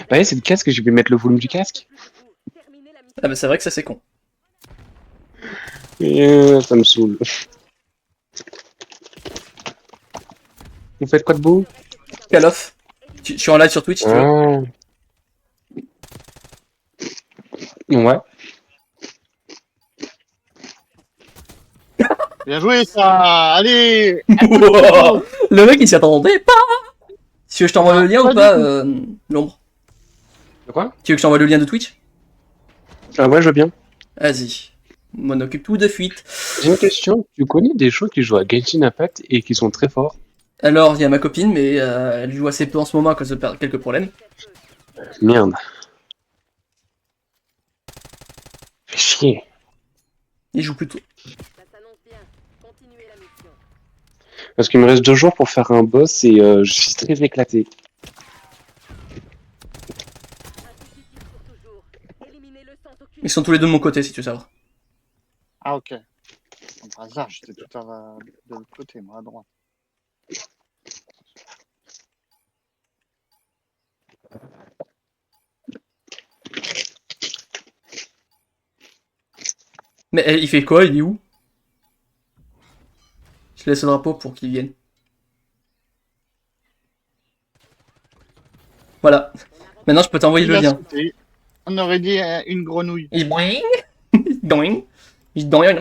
Bah ouais, c'est le casque, je vais mettre le volume du casque. Ah, bah c'est vrai que ça, c'est con. Et ça me saoule. Vous faites quoi de beau? Call of. Je suis en live sur Twitch, tu vois. Ah. Ouais. Bien joué ça. Allez. Wow. Le mec, il s'y attendait pas. Tu veux que je t'envoie le lien ou pas, l'ombre? De quoi? Tu veux que je t'envoie le lien de Twitch? Ah ouais, je veux bien. Vas-y. M'en occupe tout de suite. J'ai une question. Tu connais des gens qui jouent à Genshin Impact et qui sont très forts? Alors, il y a ma copine, mais elle joue assez peu en ce moment à cause de quelques problèmes. Merde. Fais chier. Il joue plutôt. Ça s'annonce bien. Continuez la mission. Parce qu'il me reste 2 jours pour faire un boss et je suis très éclaté. Un fugitif pour toujours. Éliminez-le sans aucune Ils sont tous les deux de mon côté, si tu veux savoir. Ah ok. Par hasard, j'étais tout de l'autre côté, moi à droite. Mais il fait quoi? Il est où? Je laisse le drapeau pour qu'il vienne. Voilà. Maintenant, je peux t'envoyer le Il a lien. sauté. On aurait dit une grenouille. Il boing. Doing. Il doing.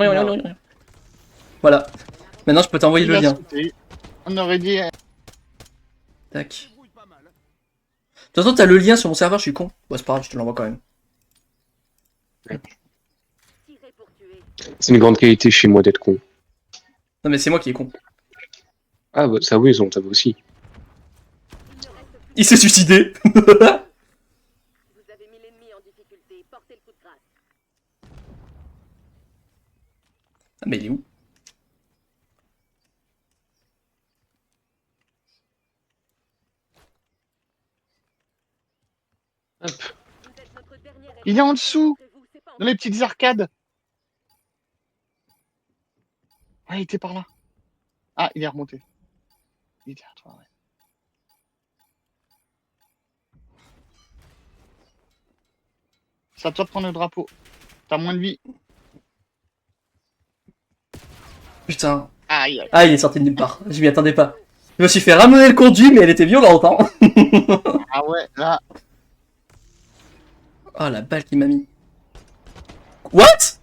Voilà. Maintenant, je peux t'envoyer le Il a lien. sauté. On aurait dit. Tac. De toute façon, t'as le lien sur mon serveur, je suis con. Bon, c'est pas grave, je te l'envoie quand même. tiré pour tuer. C'est une grande qualité chez moi d'être con. Non, mais c'est moi qui est con. Ah bah ça oui, ils ont ça aussi. Il s'est suicidé. Vous avez mis l'ennemi en difficulté. Portez le coup de grâce. Ah, mais il est où? Vous êtes notre dernier Il est en dessous, Vous, c'est pas dans les petites arcades. Ah, il était par là. Ah, il est remonté. Il est derrière toi, ouais. C'est à toi de prendre le drapeau. T'as moins de vie. Putain. Aïe, aïe. Ah, il est sorti de nulle part. Je m'y attendais pas. Je me suis fait ramener le conduit, mais elle était violente, hein. Ah ouais, là. Oh, la balle qu'il m'a mis. What?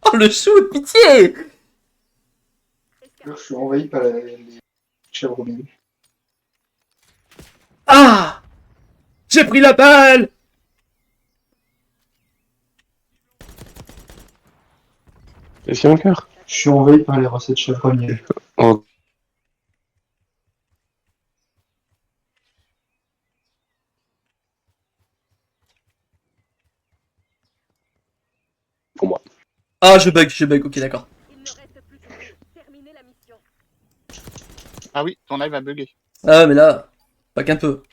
Oh, le shoot, pitié! Je suis envahi par les chèvres rouges. Ah! J'ai pris la balle! Est-ce qu'il y a un cœur? Je suis envahi par les recettes chevronniers. Oh. Pour moi. Ah, je bug, ok, d'accord. Il ne reste plus que vous. Terminez la mission. Ah oui, ton live a bugué. Ah, mais là, pas qu'un peu.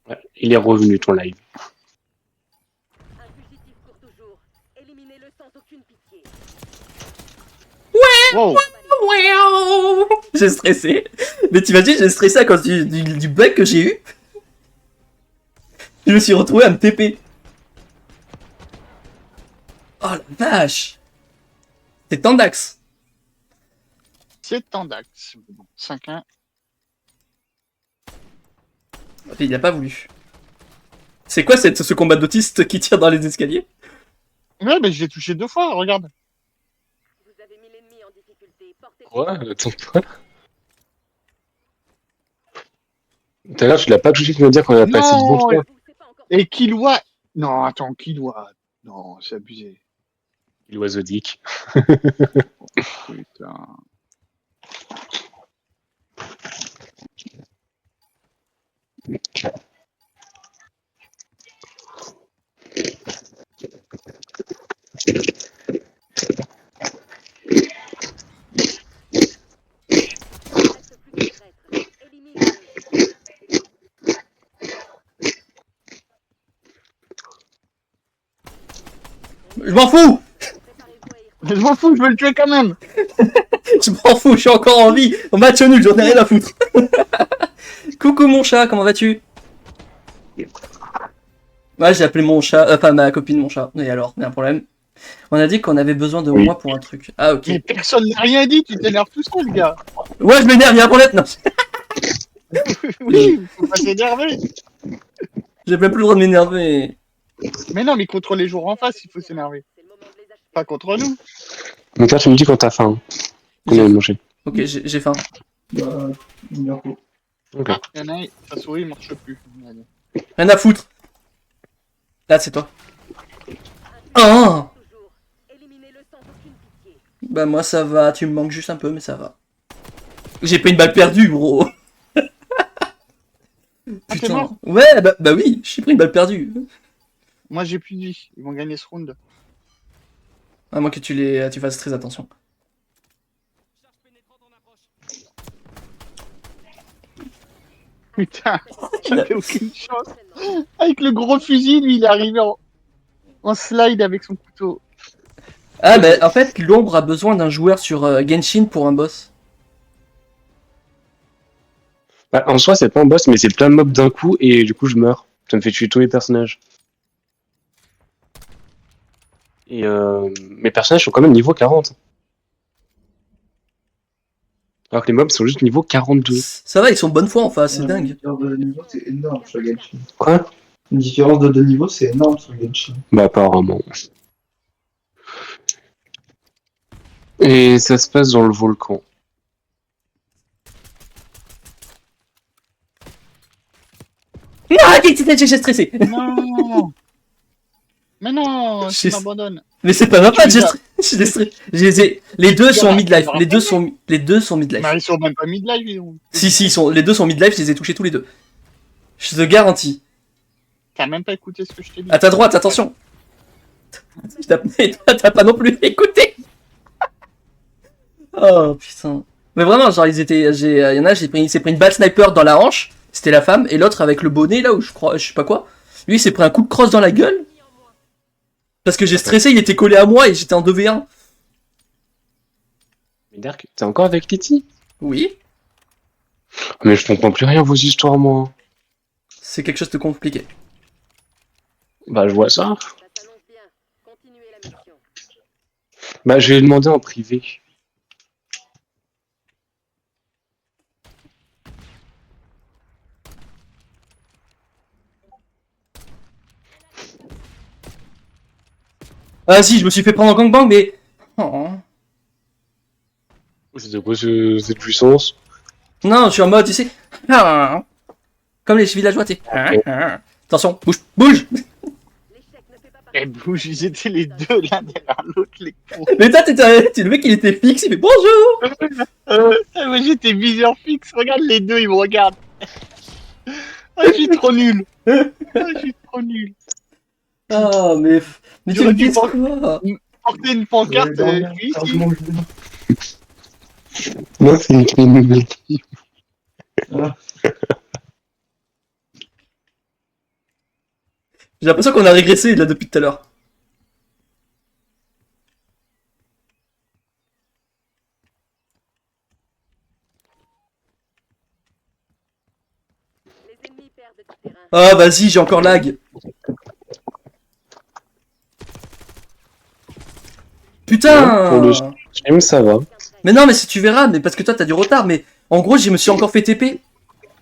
Ouais, il est revenu ton live. Un fugitif court toujours. Éliminez-le sans aucune pitié. Wow. J'ai stressé. Mais t'imagines, j'ai stressé à cause du bug que j'ai eu. Je me suis retrouvé à me TP. Oh la vache! C'est Tandax. C'est Tandax. Bon, 5-1. Il a pas voulu. C'est quoi ce combat d'autiste qui tire dans les escaliers? Ouais, mais je l'ai touché 2 fois, regarde. Vous avez mis l'ennemi en difficulté. Portez le Ouais, attends, quoi? Tout à l'heure, tu l'as pas touché, tu veux dire qu'on a passé de bons Non, fois. coup. C'est pas encore et Killua. Non, attends, Killua. Non, c'est abusé. Il oiseau dick. Putain. reste plus que traître. Éliminez-le. Je m'en fous! Préparez-vous à y Je m'en fous, je veux le tuer quand même. Je m'en fous, je suis encore en vie. Au match nul, j'en ai rien à foutre. Coucou mon chat, comment vas-tu? Ouais, j'ai appelé mon chat, enfin ma copine mon chat. Et alors, il y a un problème. On a dit qu'on avait besoin de moi pour un truc. Ah ok. Mais personne n'a rien dit, tu t'énerves tout seul, gars. Ouais, je m'énerve, il y a un problème. Non, Oui, faut pas s'énerver. j'ai même plus le droit de m'énerver. Mais non, mais contre les joueurs en face, il faut s'énerver. C'est le moment de les achever. Pas contre nous. Donc toi, tu me dis quand t'as faim. On a mangé. Ok, j'ai faim. Bah, bientôt. Ok. Il y en a un, sa souris marche plus. Allez. Rien à foutre. Là, c'est toi. Ah! Toujours. Éliminez-le sans aucune pitié. Bah moi ça va, tu me manques juste un peu, mais ça va. J'ai pas une balle perdue, bro. t'es mort? Ouais, bah oui, j'ai pris une balle perdue. Moi, j'ai plus de vie. Ils vont gagner ce round. À moins que tu fasses très attention. Putain, j'avais aucune chance. Avec le gros fusil, lui, il est arrivé en slide avec son couteau. Ah bah en fait, l'ombre a besoin d'un joueur sur Genshin pour un boss. Bah, en soi, c'est pas un boss, mais c'est plein de mobs d'un coup, et du coup, je meurs. Ça me fait tuer tous les personnages. Et mes personnages sont quand même niveau 40. Alors que les mobs sont juste niveau 42. Ça va, ils sont bonne foi en face, c'est Une dingue. différence de niveau, c'est énorme sur Genshin. Quoi? Une différence de 2 niveaux, c'est énorme sur Genshin. Bah, apparemment. Et ça se passe dans le volcan. Ah, j'ai stressé. Non. Mais non, tu J'ai- m'abandonnes. Mais c'est pas ma Tu faute, les as- les deux Tu sont as- mid-life, tu as les deux sont mid-life. Mais ils sont même pas mid-life. Si, les deux sont mid-life, je les ai touchés tous les deux. Je te garantis. T'as même pas écouté ce que je t'ai dit. À ta droite, attention. T'as pas non plus écouté. Oh putain. Mais vraiment, genre, il y en a, il s'est pris une balle sniper dans la hanche, c'était la femme, et l'autre avec le bonnet là, où je crois, je sais pas quoi. Lui, il s'est pris un coup de crosse dans la gueule. Parce que j'ai stressé, il était collé à moi et j'étais en 2v1. Mais Dark, t'es encore avec Titi? Oui, Mais je comprends plus rien vos histoires, moi. c'est quelque chose de compliqué. Bah, je vois ça. Ça s'annonce bien. Continuez la mission. Bah, je vais demander en privé. Ah si, je me suis fait prendre en gangbang, mais... Oh. C'est quoi cette puissance? Non, je suis en mode, tu sais... Ah. Comme les villageois, tu sais... Attention, bouge, bouge. L'échec ne fait pas partie. Et bouge, ils étaient les deux l'un derrière l'autre, les cons. Mais toi, le mec, il était fixe, il fait bonjour. Moi j'étais viseur fixe, regarde les deux, ils me regardent. Ah, je suis trop nul. Ah, je suis trop nul. Ah, mais tu J'aurais me dû dis quoi? Porter une pancarte, je suis ici. Non, c'est écrit une nouvelle. J'ai l'impression qu'on a régressé là depuis tout à l'heure. Les ennemis perdent du terrain. Ah, vas-y, j'ai encore lag. Putain! Pour le stream, ça va. Mais non, mais si tu verras, mais parce que toi t'as du retard, mais en gros, je me suis encore fait TP.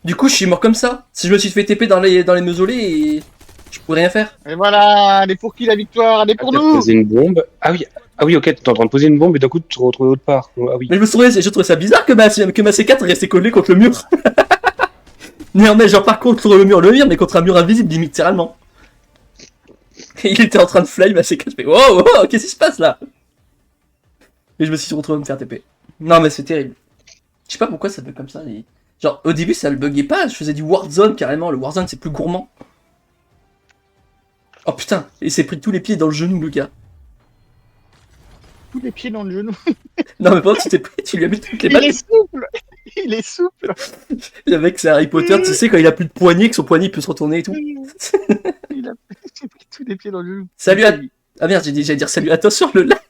Du coup, je suis mort comme ça. Si je me suis fait TP dans les mausolées, et je pourrais rien faire. Et voilà, elle est pour qui la victoire? Elle est pour T'as nous. posé une bombe. Ah oui, ok, t'es en train de poser une bombe et d'un coup, tu te retrouves autre part. Ah oui. Mais je trouvais ça bizarre que ma C4 restait collée contre le mur. Non, mais genre pas contre le mur, mais contre un mur invisible, littéralement. Et il était en train de fly ma C4, je fais wow, wow, qu'est-ce qui se passe là? Et je me suis retrouvé à me faire TP. Non, mais c'est terrible. Je sais pas pourquoi ça fait comme ça. Genre, au début, ça le buguait pas, je faisais du Warzone carrément. Le Warzone, c'est plus gourmand. Oh putain, il s'est pris tous les pieds dans le genou, le gars. Tous les pieds dans le genou. Non, mais pendant que tu lui as mis toutes les Il balles. est souple. Il est souple. Le mec, c'est Harry Potter, tu sais, quand il a plus de poignet, que son poignet peut se retourner et tout. Il a pris tous les pieds dans le genou. Salut à... Ah merde, j'allais dire salut, attention, le lac.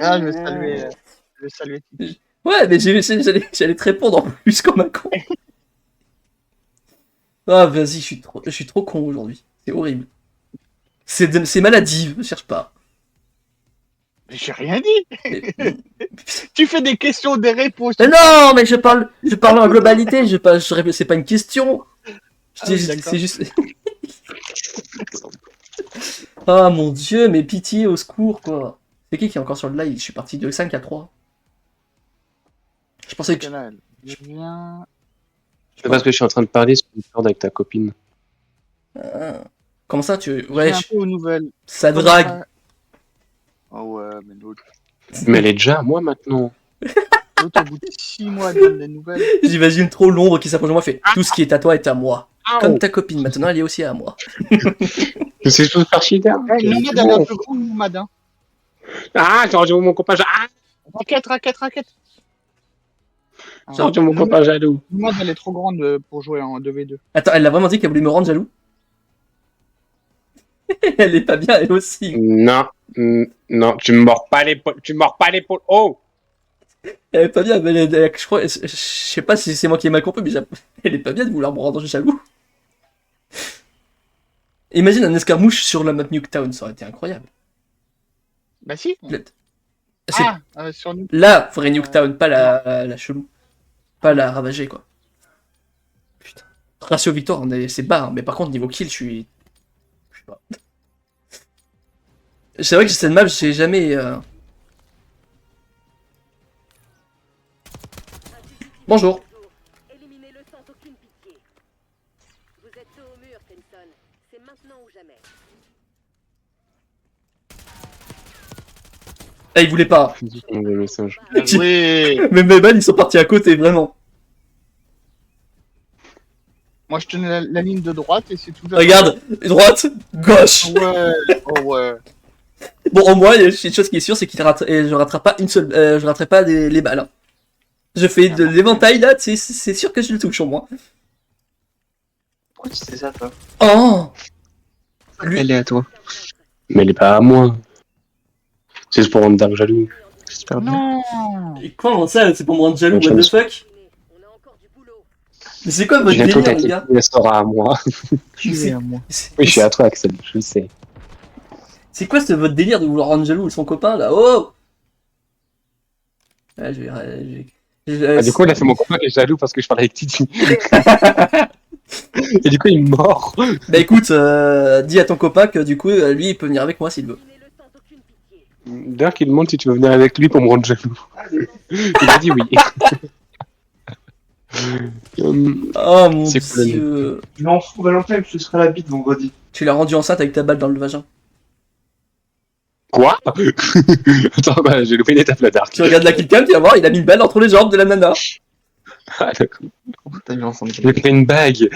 Ah, je vais saluer. Ouais, mais j'allais te répondre en plus comme un con. Ah, vas-y, je suis trop con aujourd'hui. C'est horrible. C'est maladif, je cherche pas. Mais j'ai rien dit. Mais- Tu fais des questions, des réponses. Mais non, mais je parle en globalité, c'est pas une question. Ah oui, d'accord. C'est juste... Ah mon dieu, mais pitié, au secours, quoi. C'est qui est encore sur le live? Je suis parti de 5 à 3. Je pensais que... Je viens. C'est parce que je suis en train de parler sur Discord avec ta copine. Comment ça, tu... Je Ouais, viens un peu aux nouvelles. ça drague. Oh ouais, mais l'autre. Mais elle est déjà à moi maintenant. L'autre, au bout de 6 mois, elle donne des nouvelles. J'imagine trop l'ombre qui s'approche de moi, fait tout ce qui est à toi est à moi. Comme ta copine, maintenant elle est aussi à moi. C'est tout faire chier d'air. Eh, Nomad, elle est un peu cool, Nomad. Hein. Ah, j'ai rendu mon copain jaloux. Ah, Raquette. j'ai rendu mon copain jaloux. Nomad, elle est trop grande pour jouer en 2v2. Attends, elle a vraiment dit qu'elle voulait me rendre jaloux? Elle est pas bien, elle aussi. Non, non, tu me mords pas l'épaule. Oh! Elle est pas bien, mais je crois... Je sais pas si c'est moi qui ai mal compris, mais elle est pas bien de vouloir me rendre jaloux. Imagine un escarmouche sur la map Nuketown, ça aurait été incroyable. Bah si. C'est- Sur nous. La vraie Nuketown, pas la chelou. Pas la ravagée, quoi. Putain. Ratio victoire, c'est bas, hein, mais par contre, niveau kill, je sais pas. C'est vrai que cette map, j'ai jamais... Bonjour. Éliminez-le sans aucune pitié. Vous êtes dos au mur, Crimson. C'est maintenant ou jamais. Ah, il voulait pas. On voit le singe. Oui. Mais mes balles, ils sont partis à côté, vraiment. Moi, je tenais la ligne de droite et c'est tout. Regarde, droite, gauche. Ouais. Oh ouais. Bon, au moins, il y a une chose qui est sûre, c'est que je raterai pas une seule, je raterai pas les balles. Hein. Je fais de l'éventail là, c'est sûr que je le touche au moins. Pourquoi tu sais ça, toi? Oh! Lui- Elle est à toi. Mais elle est pas à moi. C'est juste pour rendre Dark jaloux. J'espère bien. Non. Et comment ça, c'est pour me rendre jaloux, what the fuck? On a encore du boulot. Mais c'est quoi votre Bientôt, délire, les gars? elle sera à moi. Je suis à moi. Oui, je suis à toi, Axel, je le sais. C'est quoi votre délire de vouloir rendre jaloux son copain là? Oh! Ah, Ah, du coup, là, c'est mon copain qui est jaloux parce que je parle avec Titi. Et du coup, il est mort. Bah écoute, dis à ton copain que du coup, lui, il peut venir avec moi s'il veut. Éliminez-le sans aucune pitié. D'ailleurs, qu'il demande si tu veux venir avec lui pour me rendre jaloux. Il a dit oui. Oh mon C'est cool, dieu. Je m'en fous, Valentin, ce sera la bite vendredi. Tu l'as rendu enceinte avec ta balle dans le vagin. Quoi? Attends, bah, j'ai loupé une étape là, Dark. Tu regardes la killcam, tu vas voir, il a mis une balle entre les jambes de la nana. Ah, d'accord. Pourquoi t'as mis enceinte? J'ai pris une bague.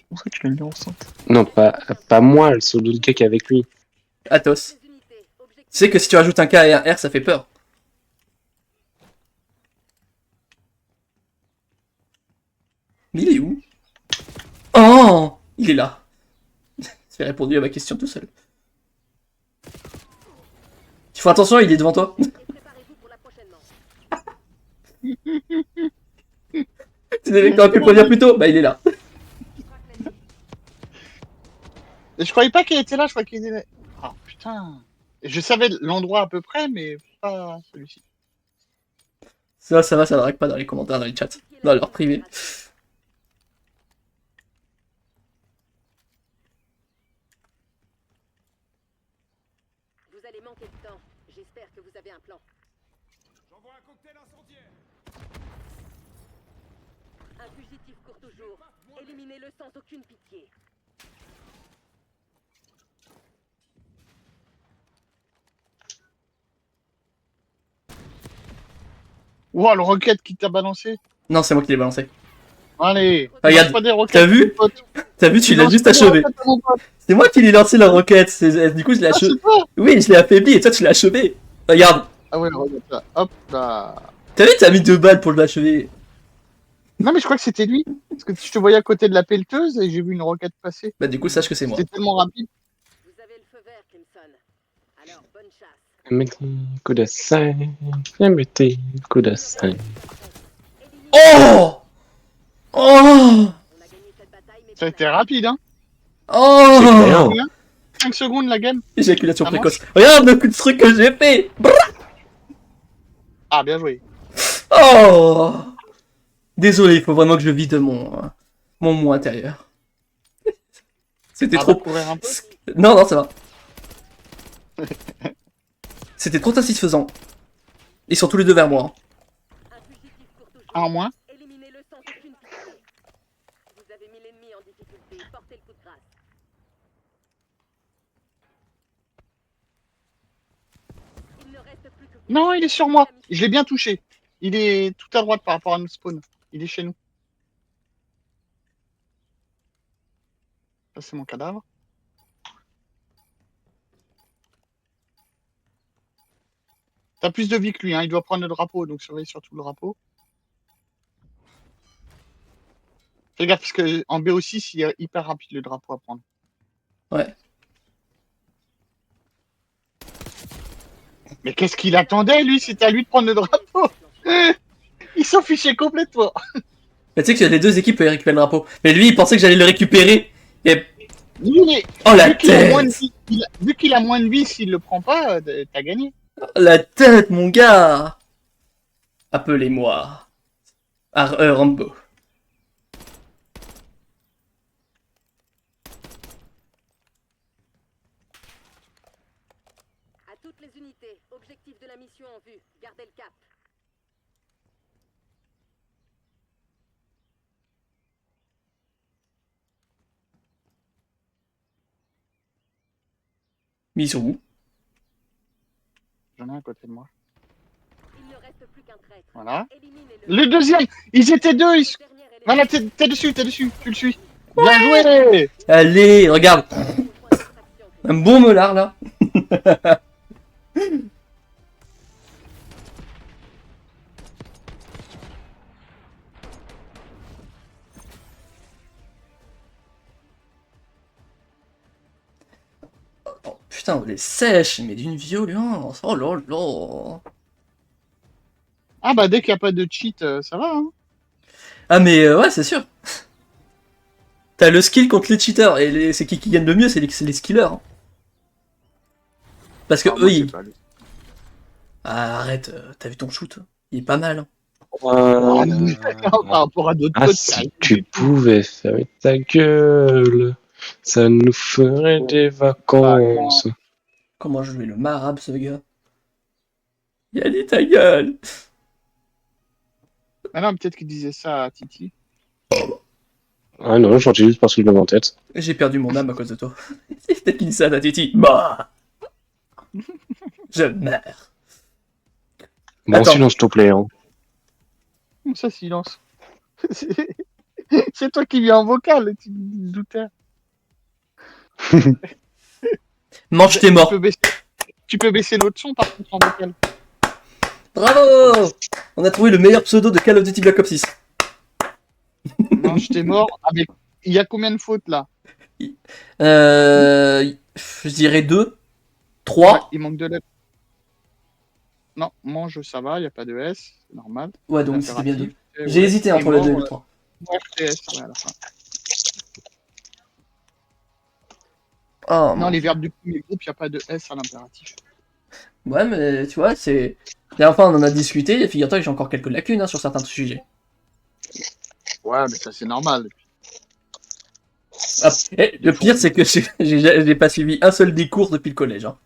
Pourquoi tu l'as mis enceinte? Non, pas moi, c'est l'autre gars qui est avec lui. Athos. Les unités. Objectif. Tu sais que si tu rajoutes un K et un R, ça fait peur. Mais il est où? Oh! Il est là. J'ai répondu à ma question tout seul. Tu feras attention, il est devant toi. Préparez-vous pour la prochaine manche. Tu t'aurais pu le prévenir plus tôt. Bah il est là. Et je croyais pas qu'il était là, je croyais qu'il était. Oh putain. Je savais l'endroit à peu près, mais pas celui-ci. Ça va, ça drague pas dans les commentaires, dans les chats. Dans leur privé. Vous allez manquer de temps. J'espère que vous avez un plan. J'envoie un cocktail incendiaire. Un fugitif court toujours. Éliminez-le sans aucune pitié. Ouah, le roquette qui t'a balancé. Non, c'est moi qui l'ai balancé. Allez. Regarde, lance pas des roquettes, t'as vu? mon pote. T'as vu, tu l'as Lance juste pas des achevé. roquettes, mon pote. C'est moi qui lui ai lancé la roquette. Du coup, je l'ai Ah, achevé. c'est toi. Oui, je l'ai affaibli et toi, tu l'as achevé. Regarde. Ah ouais, regarde là. Hop là. T'as vu, t'as mis 2 balles pour l'achever. Non, mais je crois que c'était lui. Parce que je te voyais à côté de la pelleteuse et j'ai vu une roquette passer. Bah, du coup, sache que c'est moi. C'était tellement rapide. Vous avez le feu vert, Crimson. Alors, bonne chasse. Mettez coup de 5. Mettez coup de 5. Oh! Oh! On a gagné cette bataille, mais Ça a été rapide, hein. Oh! clair. 5 secondes la game. Éjaculation Ça précoce. Regarde le coup de truc que j'ai fait! Ah, bien joué. Oh! Désolé, il faut vraiment que je vide mon moi intérieur. C'était Ah, va trop. courir un peu. Non, non, ça va. C'était trop satisfaisant. Ils sont tous les deux vers moi. un fugitif court toujours. Un en moins. Éliminez-le sans aucune pitié. Vous avez mis l'ennemi en difficulté. Portez le coup de grâce. Il ne reste plus que vous. Non, il est sur moi. Je l'ai bien touché. Il est tout à droite par rapport à notre spawn. Il est chez nous. Ça, c'est mon cadavre. T'as plus de vie que lui, hein. Il doit prendre le drapeau, donc surveille surtout le drapeau. Fais gaffe, parce que en BO6, il est hyper rapide le drapeau à prendre. Ouais. Mais qu'est-ce qu'il attendait, lui? C'était à lui de prendre le drapeau. Il s'en fichait complètement. Mais tu sais que les deux équipes peuvent récupérer le drapeau. Mais lui, il pensait que j'allais le récupérer. Et... Lui, il est- Oh la vu qu'il a moins de tête! vie, vu qu'il a moins de vie, s'il le prend pas, t'as gagné. Oh, la tête, mon gars! Appelez-moi. Rambo. À toutes les unités. Objectif de la mission en vue. Gardez le cap. Mais ils sont où? J'en ai un à côté de moi. Il ne reste plus qu'un traître. Voilà. Éliminez-le. Le deuxième, ils étaient deux. Ils... Le dernier élément. Voilà, t'es dessus, tu le suis. Bien joué. Allez, regarde. Point d'extraction. Un bon melard, là. Oh, putain, on les sèche, mais d'une violence. Oh là là. Ah bah dès qu'il n'y a pas de cheat, ça va. Hein. Ah, mais ouais, c'est sûr. T'as le skill contre les cheaters, et c'est qui gagne le mieux, c'est les skillers. Hein. Parce que Ah, eux, moi, c'est ils... pas lui. Ah, arrête, t'as vu ton shoot? Il est pas mal. Hein. Ah, non, par rapport à d'autres Ah, potes, si tu pouvais fermer ta gueule, ça nous ferait des vacances. Comment jouer le marabe, ce gars? Yanni, ta gueule! Ah non, peut-être qu'il disait ça à Titi. Ah non, j'en ai juste parce que je l'avais en tête. J'ai perdu mon âme à cause de toi. Peut-être qu'il dit ça à ta titi. Bah! Je meurs. Bon, Attends. silence, s'il te plaît. Hein. Ça, silence. C'est toi qui viens en vocal, tu me doutais. Mange tes morts. Tu peux baisser l'autre son par contre en vocal. Bravo! On a trouvé le meilleur pseudo de Call of Duty Black Ops 6. Non, je t'ai mort avec. Il y a combien de fautes là? Je dirais 2, 3. Il manque de lettres. Non, mange, ça va, il n'y a pas de S, c'est normal. Ouais, donc c'était bien 2. Ouais, J'ai hésité entre le 2 et le mort, 3. RTS, ouais, à la fin. Oh, Non, les verbes du premier groupe, il n'y a pas de S à l'impératif. ouais, mais tu vois, c'est. La dernière fois, on en a discuté, et figure-toi que j'ai encore quelques lacunes hein, sur certains sujets. Ouais, mais ça c'est normal. Ah, et le pire, c'est que j'ai pas suivi un seul des cours depuis le collège. Hein.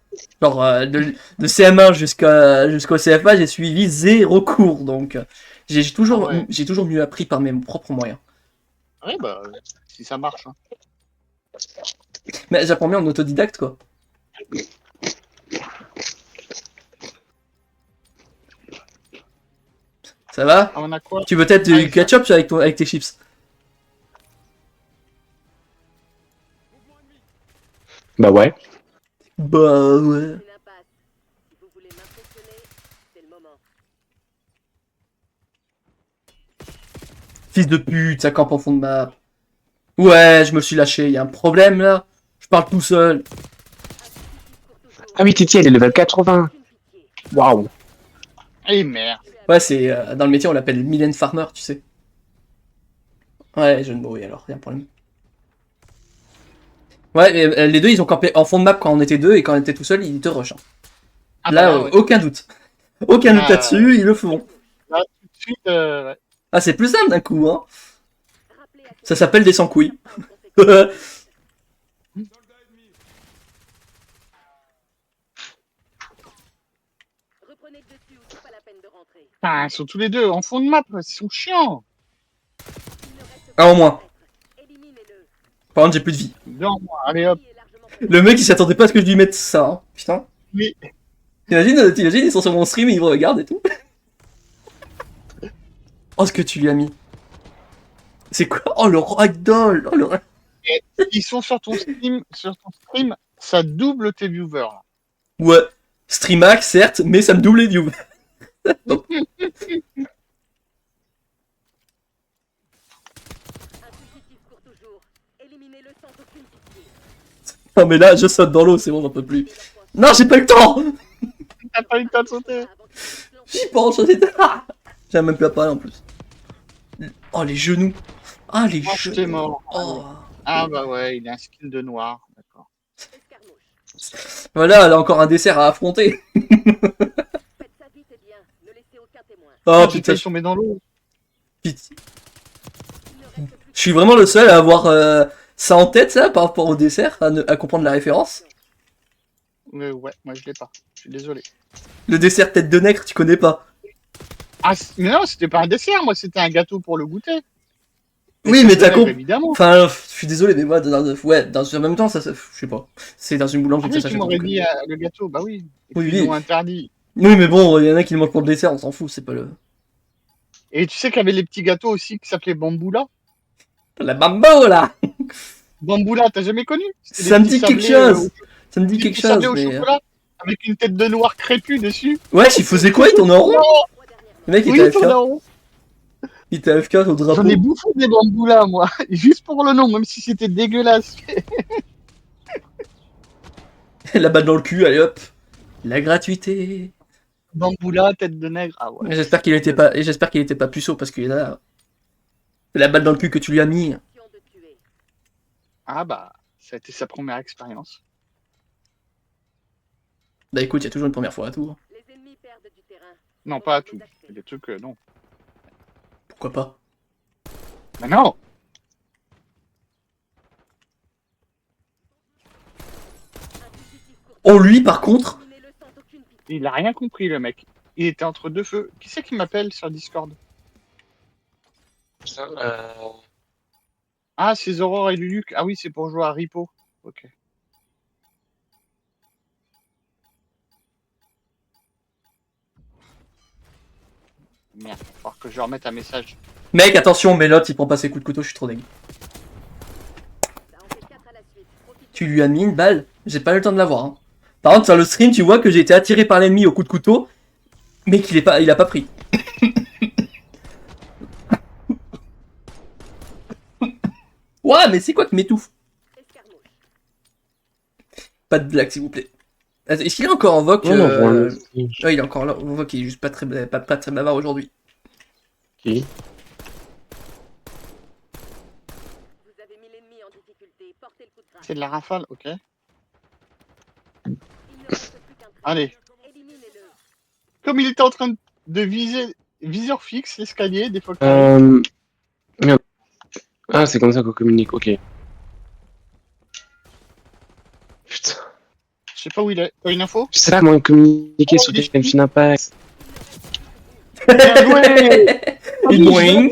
Genre, de CM1 jusqu'au CFA, j'ai suivi 0 cours. Donc, j'ai toujours, Ah ouais. j'ai toujours mieux appris par mes propres moyens. Ouais, bah, si ça marche. Hein. Mais j'apprends bien en autodidacte, quoi. Ça va? Ah, on a quoi? Tu veux peut-être du ketchup avec tes chips? Bah ouais. Bah ouais. Une impasse. Si vous voulez m'impressionner, c'est le moment. Fils de pute, ça campe en fond de map. Ouais, je me suis lâché, y a un problème là? Je parle tout seul. Ah oui, Titi, elle est level 80. Waouh. Eh merde. Ouais, c'est dans le métier on l'appelle Mylène Farmer, tu sais. Ouais, je ne oui alors, y a un problème. Ouais, mais, les deux ils ont campé en fond de map quand on était deux et quand on était tout seul ils te rushent. Hein. Ah, Là, bah, ouais. aucun doute. Aucun doute là-dessus, ils le font. Là, tout de suite, ouais. Ah, c'est plus simple d'un coup, hein. Ça s'appelle des sans-couilles. Reprenez le dessus ou c'est pas la peine de rentrer. Ah, ils sont tous les deux en fond de map, ils sont chiants. Il ne reste Un en moins. Éliminez-le. Par contre, j'ai plus de vie. Non, allez hop. Qui est largement Le mec il s'attendait pas à ce que je lui mette ça, hein. Putain. Oui. T'imagines, ils sont sur mon stream et ils me regardent et tout. Oh, ce que tu lui as mis. C'est quoi? Oh, le ragdoll. Oh, le... Ils sont sur ton stream, ça double tes viewers. Là. Ouais. Streamax, certes, mais ça me double les views. Un fugitif court toujours. Éliminez-le sans aucune pitié. Non, mais là, je saute dans l'eau, c'est bon, j'en peux plus. Non, j'ai pas eu le temps. T'as pas eu le temps de sauter. J'y pense, j'en ai... Ah, j'ai même plus à parler en plus. Oh, les genoux. Ah, les Oh, genoux. t'es mort. Oh. Ah bah ouais, il a un skin de noir, d'accord. Escarmouche. Voilà, elle a encore un dessert à affronter. Faites ça vite et bien. Ne laissez aucun témoin. Oh, J'ai putain, failli tomber dans l'eau. pitié. Il ne reste plus Je suis vraiment le seul à avoir ça en tête, ça, par rapport au dessert, à comprendre la référence. Ouais, moi je l'ai pas. Je suis désolé. Le dessert tête de nègre, tu connais pas. Ah, mais non, c'était pas un dessert, moi c'était un gâteau pour le goûter. Oui, mais t'as compris. compris. Évidemment. Enfin, je suis désolé, mais moi, en même temps, ça, je sais pas. C'est dans une boulangerie Ah que oui, ça tu s'achète. m'aurais donc. dit le gâteau, bah oui. Et Oui, puis, oui. ils l'ont interdit. Oui, mais bon, il y en a qui le mangent pour le dessert, on s'en fout, c'est pas le. Et tu sais qu'il y avait les petits gâteaux aussi qui s'appelaient Bamboula. La bambo là! Bamboula, t'as jamais connu? C'était des Ça me petits dit quelque sablés, chose! Ça me dit des quelque petits sablés chose, au mais. chocolat avec une tête de noir crépue dessus. Ouais, il faisait quoi? Il tournait en rond? Le mec, il Oui, était tourne AFK. en rond. Il était AFK au drapeau. J'en ai bouffé des Bamboula, moi. Juste pour le nom, même si c'était dégueulasse. La balle dans le cul, allez hop! La gratuité! Bamboula, tête de nègre. Ah ouais. J'espère qu'il était pas. Et j'espère qu'il était pas puceau parce qu'il a. C'est la balle dans le cul que tu lui as mis. Ah bah, ça a été sa première expérience. Bah écoute, il y a toujours une première fois à tout. Les ennemis perdent du terrain. Non, pas à tout. Il y a des trucs, non. Pourquoi pas? Mais non. Oh, lui par contre. Il a rien compris, le mec. Il était entre deux feux. Qui c'est qui m'appelle sur Discord? Ah, c'est Aurore et Luluc. Ah oui, c'est pour jouer à Ripo. Ok. Merde, il va falloir que je remette un message. Mec, attention, Melot, il prend pas ses coups de couteau, je suis trop dégueu. Tu lui as mis une balle? J'ai pas eu le temps de la voir. Hein. Par contre, sur le stream, tu vois que j'ai été attiré par l'ennemi au coup de couteau, mais il a pas pris. Ouais, mais c'est quoi qui m'étouffe? Pas de blague, s'il vous plaît. Est-ce qu'il est encore en voc? Non, il est encore là. On voit qu'il est juste pas très bavard aujourd'hui. Qui? C'est de la rafale, ok. Allez. Comme il était en train de viser viseur fixe l'escalier, des fois que Merde. Ah, c'est comme ça qu'on communique, ok. Putain. je sais pas où il est. T'as une info? Je sais pas comment communiquer sur Genshin Impact. Bien joué. Il boing.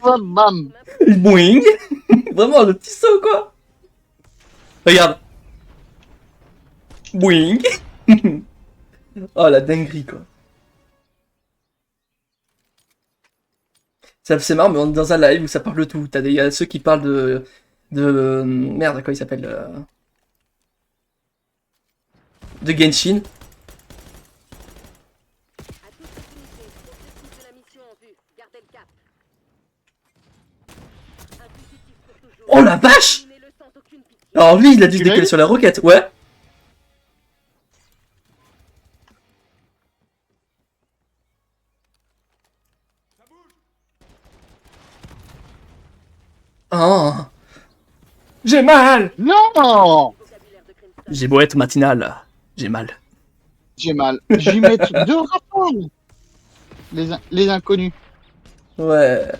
Bam. Il boing. Vraiment, le petit saut, quoi. Regarde. Boing. Oh, la dinguerie, quoi. C'est marrant, mais on est dans un live où ça parle de tout. Il y a ceux qui parlent de... Merde, quoi il s'appelle de Genshin. Oh la vache! Alors lui, il a dû se décaler sur la roquette, ouais. Oh. J'ai mal! Non! J'ai beau être matinal, j'ai mal. J'ai mal. J'y mets deux rapports. Les inconnus. Ouais,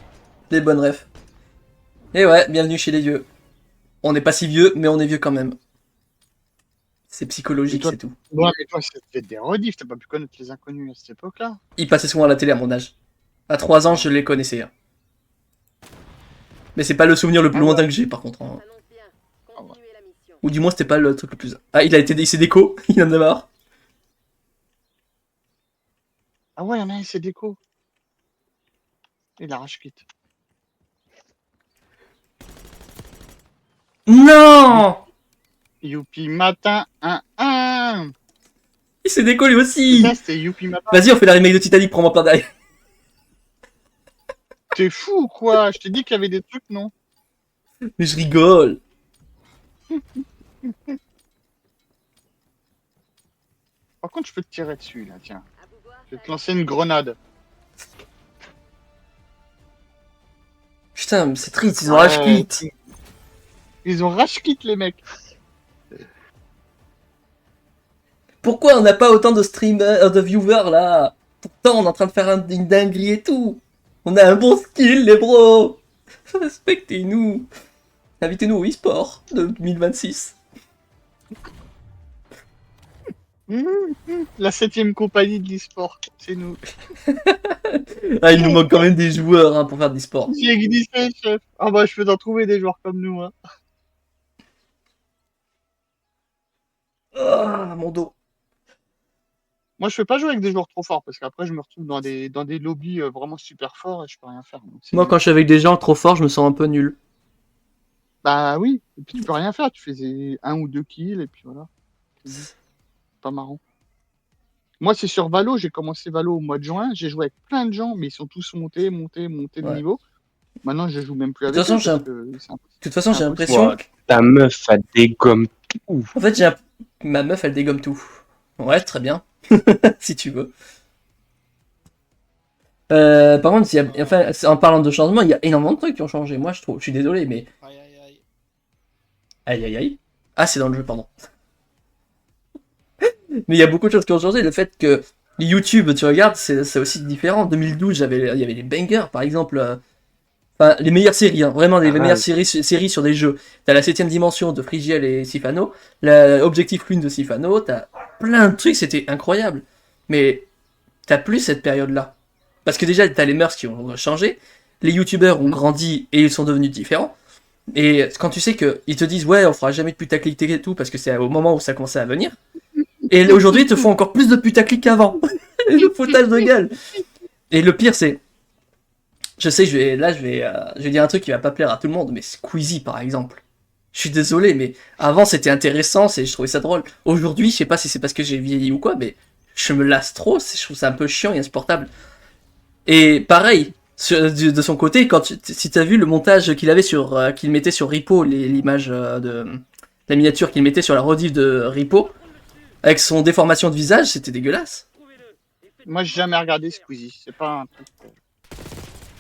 des bonnes refs. Et ouais, bienvenue chez les vieux. On n'est pas si vieux, mais on est vieux quand même. C'est psychologique, c'est tout. Ouais, mais toi, c'était des rediffs, t'as pas pu connaître les inconnus à cette époque-là. Ils passaient souvent à la télé à mon âge. À 3 ans, je les connaissais. Hein. Mais c'est pas le souvenir le plus lointain que j'ai, par contre. Hein. Ou du moins, c'était pas le truc le plus... Ah, il s'est déco, il en a marre. Ah ouais, y'en a un, c'est déco. Il arrache quitte. Non! Youpi matin 1-1. Il s'est déco lui aussi. Ça, c'était Youpi matin. Vas-y, on fait la remake de Titanic, prends-moi plein derrière. T'es fou ou quoi? Je t'ai dit qu'il y avait des trucs, non? Mais je rigole. Par contre, je peux te tirer dessus, là, tiens. Je vais te lancer une grenade. Putain, mais c'est triste, ils ont rage quit. Ils ont rage quit, les mecs. Pourquoi on n'a pas autant de streamers, de viewers, là? Pourtant, on est en train de faire une dinguerie et tout. On a un bon skill, les bros. Respectez-nous. Invitez-nous au e-sport de 2026. La 7ème compagnie de l'e-sport, c'est nous. Ah, il nous manque quand même des joueurs hein, pour faire de l'e-sport. J'ai glissé, chef. Ah bah, je peux en trouver des joueurs comme nous. Hein. Ah, mon dos. Moi, je fais pas jouer avec des joueurs trop forts parce qu'après, je me retrouve dans des lobbies vraiment super forts et je peux rien faire. Donc, Moi, quand je suis avec des gens trop forts, je me sens un peu nul. Bah oui, et puis tu peux rien faire. Tu fais 1 ou 2 kills et puis voilà. C'est pas marrant. Moi, c'est sur Valo. J'ai commencé Valo au mois de juin. J'ai joué avec plein de gens, mais ils sont tous montés de Ouais. niveau. Maintenant, je joue même plus De avec toute façon, eux j'ai parce que c'est De toute façon, j'ai impossible. l'impression. Ouais, ta meuf, elle dégomme tout. En fait, ma meuf, elle dégomme tout. Ouais, très bien. Si tu veux. Par contre, enfin, en parlant de changement, il y a énormément de trucs qui ont changé. Moi, je trouve. Je suis désolé, mais. Aïe aïe aïe. Aïe aïe aïe. Ah, c'est dans le jeu, pardon. Mais il y a beaucoup de choses qui ont changé. Le fait que YouTube, tu regardes, c'est aussi différent. En 2012, il y avait des bangers, par exemple. Enfin, les meilleures séries, hein, vraiment les meilleures séries sur des jeux. T'as la 7ème dimension de Frigiel et Sifano, l'Objectif Lune de Sifano, t'as plein de trucs, c'était incroyable. Mais t'as plus cette période-là. Parce que déjà, t'as les mœurs qui ont changé, les youtubeurs ont grandi et ils sont devenus différents. Et quand tu sais qu'ils te disent, ouais, on fera jamais de putaclic et tout, parce que c'est au moment où ça commençait à venir. Et aujourd'hui, ils te font encore plus de putaclic qu'avant. Le foutage de gueule. Et le pire, c'est. Je sais, je vais dire un truc qui va pas plaire à tout le monde, mais Squeezie, par exemple. Je suis désolé, mais avant, c'était intéressant, je trouvais ça drôle. Aujourd'hui, je sais pas si c'est parce que j'ai vieilli ou quoi, mais je me lasse trop, je trouve ça un peu chiant et insupportable. Et pareil, de son côté, si t'as vu le montage qu'il mettait sur Repo, l'image la miniature qu'il mettait sur la rediff de Repo, avec son déformation de visage, c'était dégueulasse. Moi, j'ai jamais regardé Squeezie. C'est pas un truc.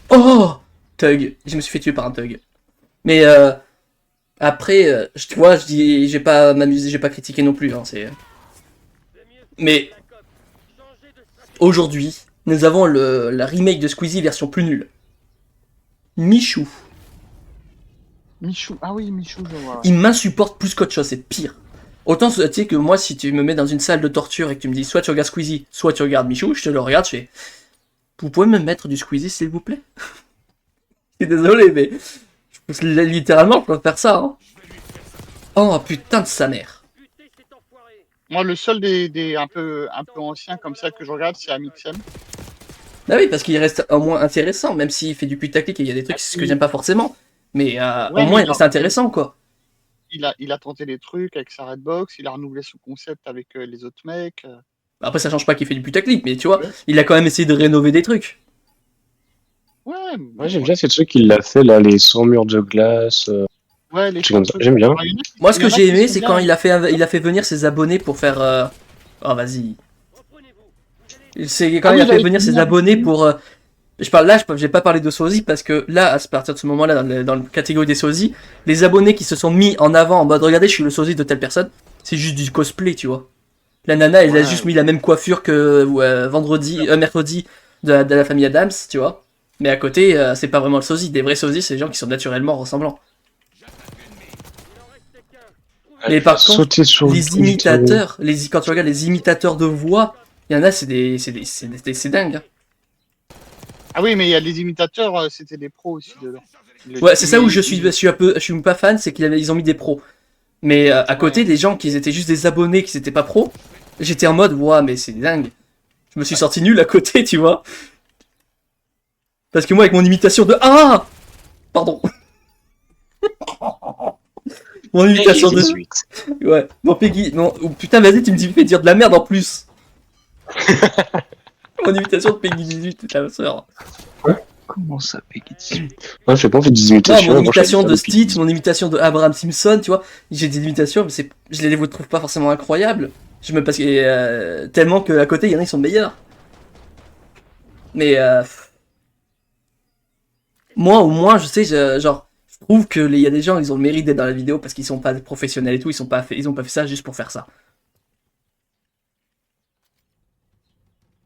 Oh, Thug, je me suis fait tuer par un Thug. Mais après, tu vois, je dis, j'ai pas m'amusé, j'ai pas critiqué non plus. Hein, Mais aujourd'hui, nous avons la remake de Squeezie version plus nulle. Michou. Michou, ah oui, Michou, je vois. Il m'insupporte plus qu'autre chose, c'est pire. Autant, tu sais que moi, si tu me mets dans une salle de torture et que tu me dis soit tu regardes Squeezie, soit tu regardes Michou, je te le regarde, je fais. Vous pouvez me mettre du Squeezie, s'il vous plaît? Je suis désolé, mais. Littéralement, je peux faire ça. Hein. Oh putain de sa mère. Moi, le seul des un peu anciens comme ça que je regarde, c'est Amixem. Bah oui, parce qu'il reste au moins intéressant, même s'il fait du putaclic et il y a des trucs que j'aime pas forcément. Mais au moins, il reste intéressant, quoi. Il a tenté des trucs avec sa Redbox, il a renouvelé son concept avec les autres mecs. Après, ça change pas qu'il fait du putaclic, mais tu vois, il a quand même essayé de rénover des trucs. Ouais, moi j'aime bien ces trucs qu'il a fait là, les 100 murs de glace. Ouais, les comme ça. J'aime bien. Moi, ce que j'ai aimé, c'est quand il a fait venir ses abonnés pour faire. Oh, vas-y. C'est quand il a fait venir ses abonnés pour. Je parle là, j'ai pas parlé de sosie parce que là, à partir de ce moment-là, dans la catégorie des sosies, les abonnés qui se sont mis en avant en mode regardez, je suis le sosie de telle personne, c'est juste du cosplay, tu vois. La nana, elle a juste mis la même coiffure que mercredi de la famille Adams, tu vois. Mais à côté, c'est pas vraiment le sosie. Des vrais sosies, c'est des gens qui sont naturellement ressemblants. Mais par contre, les imitateurs, quand tu regardes les imitateurs de voix, il y en a, c'est dingue. Hein. Ah oui, mais il y a les imitateurs, c'était des pros aussi dedans. Ouais, c'est ça où je suis pas fan, c'est qu'ils ont mis des pros. Mais à côté, des gens qui étaient juste des abonnés, qui étaient pas pros, j'étais en mode, ouah, mais c'est dingue. Je me suis sorti nul à côté, tu vois. Parce que moi, avec mon imitation de... Ah pardon. Mon imitation de... Ouais, mon Peggy... Non, oh, putain, vas-y, tu me fais dire de la merde en plus. Mon imitation de Peggy 18, ta soeur. Comment ça, Peggy 18? Ouais, je sais pas, on fait des imitations. Non, mon imitation de Stitch, mon imitation de Abraham Simpson, tu vois. J'ai des imitations, mais je les trouve pas forcément incroyables. Parce que tellement qu'à côté, il y en a qui sont meilleurs. Mais moi, au moins, je sais, je trouve que il y a des gens, ils ont le mérite d'être dans la vidéo parce qu'ils sont pas professionnels et tout, ils ont pas fait ça juste pour faire ça.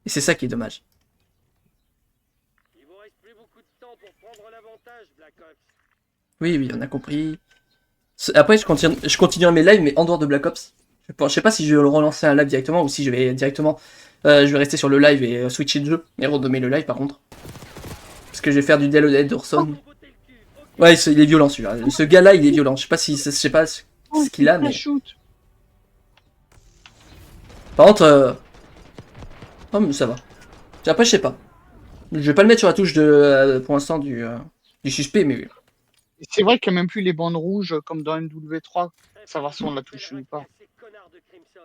Et c'est ça qui est dommage. Il vous reste plus beaucoup de temps pour prendre l'avantage, Black Ops. Oui, on a compris. Après, je continuerai mes lives, mais en dehors de Black Ops. Je sais pas si je vais le relancer un live directement ou si je vais directement. Je vais rester sur le live et switcher de jeu. Et renommer le live par contre. Parce que je vais faire du Dead Orson. Ouais, il est violent celui-là. Ce gars-là, il est violent. Je sais pas ce qu'il a, mais. Par contre, Oh, mais ça va. Après, je sais pas. Je vais pas le mettre sur la touche de, pour l'instant du suspect, mais C'est vrai qu'il n'y a même plus les bandes rouges comme dans MW3. Savoir si on l'a touché ou pas.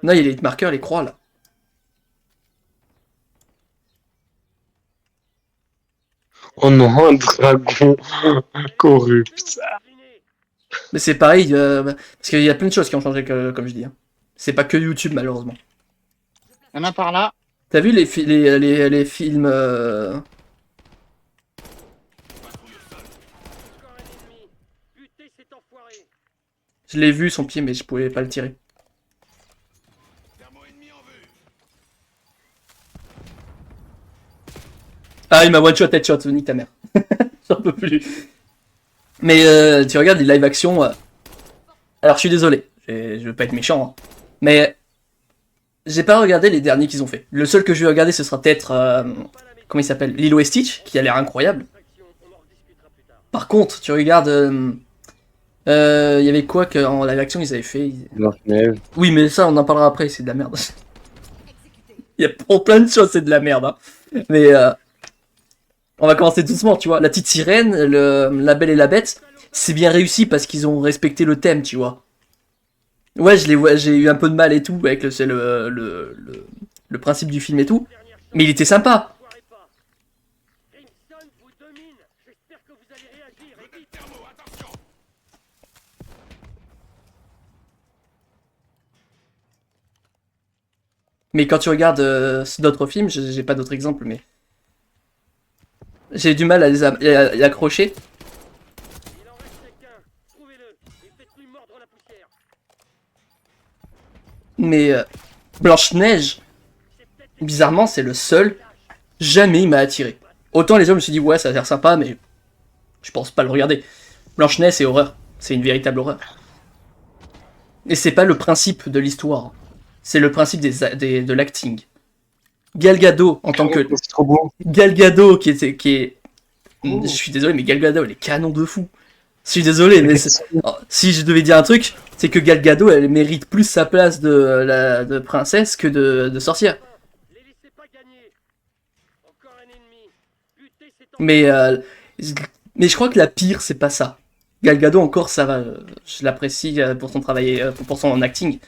non, il y a les marqueurs, les croix là. Oh non, un dragon corrupt. Mais c'est pareil, parce qu'il y a plein de choses qui ont changé, comme je dis. Hein. C'est pas que YouTube, malheureusement. Il y en a par là. T'as vu les films Je l'ai vu son pied, mais je pouvais pas le tirer. Ah, il m'a one shot headshot, nique ta mère. J'en peux plus. Mais tu regardes les live action. Alors je suis désolé, je veux pas être méchant, hein. Mais j'ai pas regardé les derniers qu'ils ont fait. Le seul que je vais regarder, ce sera peut-être comment il s'appelle, Lilo et Stitch, qui a l'air incroyable. Par contre, tu regardes, y avait quoi qu'en live action ils avaient fait. Oui, mais ça on en parlera après, c'est de la merde. Il y a pour plein de choses, c'est de la merde. Hein. Mais on va commencer doucement, tu vois. La petite sirène, la Belle et la Bête, c'est bien réussi parce qu'ils ont respecté le thème, tu vois. Ouais, j'ai eu un peu de mal et tout avec le principe du film et tout, mais il était sympa. Mais quand tu regardes d'autres films, j'ai pas d'autres exemples, mais j'ai du mal à les accrocher. Mais Blanche-Neige, bizarrement, c'est le seul. Jamais il m'a attiré. Autant les autres, je me suis dit, ouais, ça a l'air sympa, mais je pense pas le regarder. Blanche-Neige, c'est horreur. C'est une véritable horreur. Et c'est pas le principe de l'histoire. C'est le principe de l'acting. Gal Gadot, en tant que... C'est trop beau. Gal Gadot, qui est... Je suis désolé, mais Gal Gadot, elle est canon de fou. Je suis désolé, mais si je devais dire un truc, c'est que Gal Gadot, elle mérite plus sa place de princesse que de sorcière. Mais je crois que la pire, c'est pas ça. Gal Gadot, encore, ça va. Je l'apprécie pour son travail, pour son acting.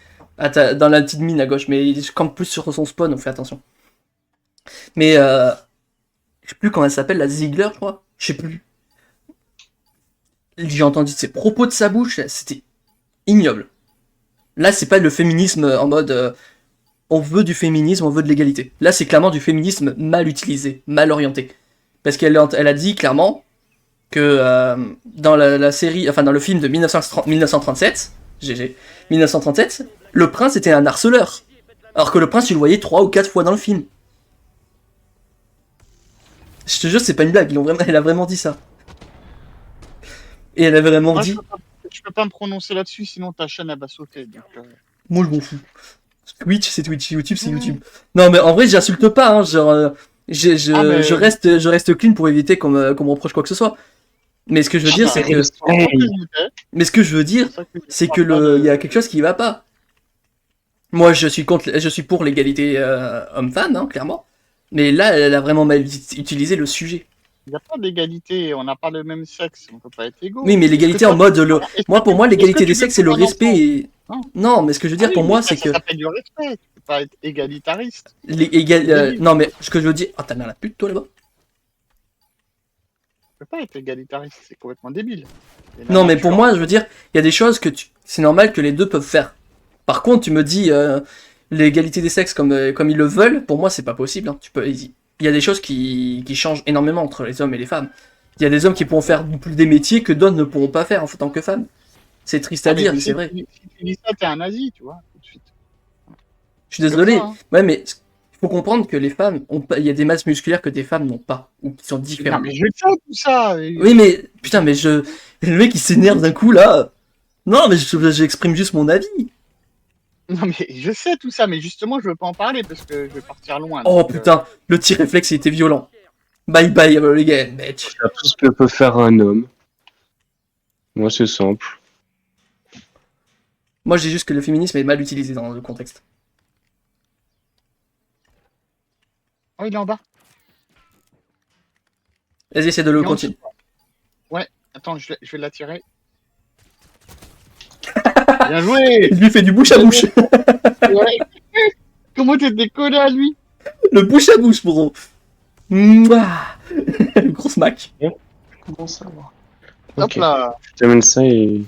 Ah, dans la petite mine à gauche, mais il campe plus sur son spawn, donc fais attention. Mais je sais plus comment elle s'appelle, la Ziegler, je crois. Je sais plus. J'ai entendu ses propos de sa bouche, c'était ignoble. Là, c'est pas le féminisme en mode on veut du féminisme, on veut de l'égalité. Là, c'est clairement du féminisme mal utilisé, mal orienté. Parce qu'elle a dit clairement que dans la série, enfin dans le film de 1937, GG, 1937, le prince était un harceleur. Alors que le prince, tu le voyais 3 ou 4 fois dans le film. Je te jure, c'est pas une blague, elle a vraiment dit ça. Et elle a vraiment Moi, dit... Je peux pas me prononcer là-dessus, sinon ta chaîne elle va sauter. Donc, Moi je m'en fous. Twitch c'est Twitch, YouTube c'est YouTube. Non mais en vrai j'insulte pas, hein, genre... Je reste clean pour éviter qu'on me reproche quoi que ce soit. Mais ce que je veux dire, c'est que... Mais ce que je veux dire, c'est que il y a quelque chose qui va pas. Moi, je suis pour l'égalité homme-femme, hein, clairement. Mais là, elle a vraiment mal utilisé le sujet. Il n'y a pas d'égalité, on n'a pas le même sexe, on peut pas être égaux. Oui, mais l'égalité en mode... Pour moi, l'égalité des sexes, c'est le respect et... Non, mais ce que je veux dire pour moi, c'est que... Ça s'appelle du respect, tu peux pas être égalitariste. Non, mais ce que je veux dire... Ah, t'as mère la pute, toi, là-bas? Tu peux pas être égalitariste, c'est complètement débile. Non, mais pour moi, je veux dire, il y a des choses que c'est normal que les deux peuvent faire. Par contre, tu me dis l'égalité des sexes comme ils le veulent, pour moi, c'est pas possible. Hein. Il y a des choses qui changent énormément entre les hommes et les femmes. Il y a des hommes qui pourront faire des métiers que d'autres ne pourront pas faire en tant que femmes. C'est triste à dire, mais c'est vrai. Si tu dis ça, t'es un nazi, tu vois, tout de suite. Je suis désolé. Ça, hein. Ouais, mais il faut comprendre que les femmes il y a des masses musculaires que des femmes n'ont pas, ou qui sont différentes. Non, mais je sais tout ça. Oui, mais putain, mais le mec il s'énerve d'un coup là. Non, mais j'exprime juste mon avis. Non, mais je sais tout ça, mais justement, je veux pas en parler parce que je vais partir loin. Oh donc, putain, le tir réflexe il était violent. Bye bye, les gars, bitch. C'est tout ce que peut faire un homme. Moi, c'est simple. Moi, je dis juste que le féminisme est mal utilisé dans le contexte. Oh, il est en bas. Vas-y, essaie de le Il est en continuer. dessous. Ouais, attends, je vais l'attirer. Bien joué. Il lui fait du bouche à bouche. Ouais. Comment t'es décollé à lui? Le bouche à bouche, bro. Mouah. Le gros smack. Comment ça va? Hop là. J'amène ça et...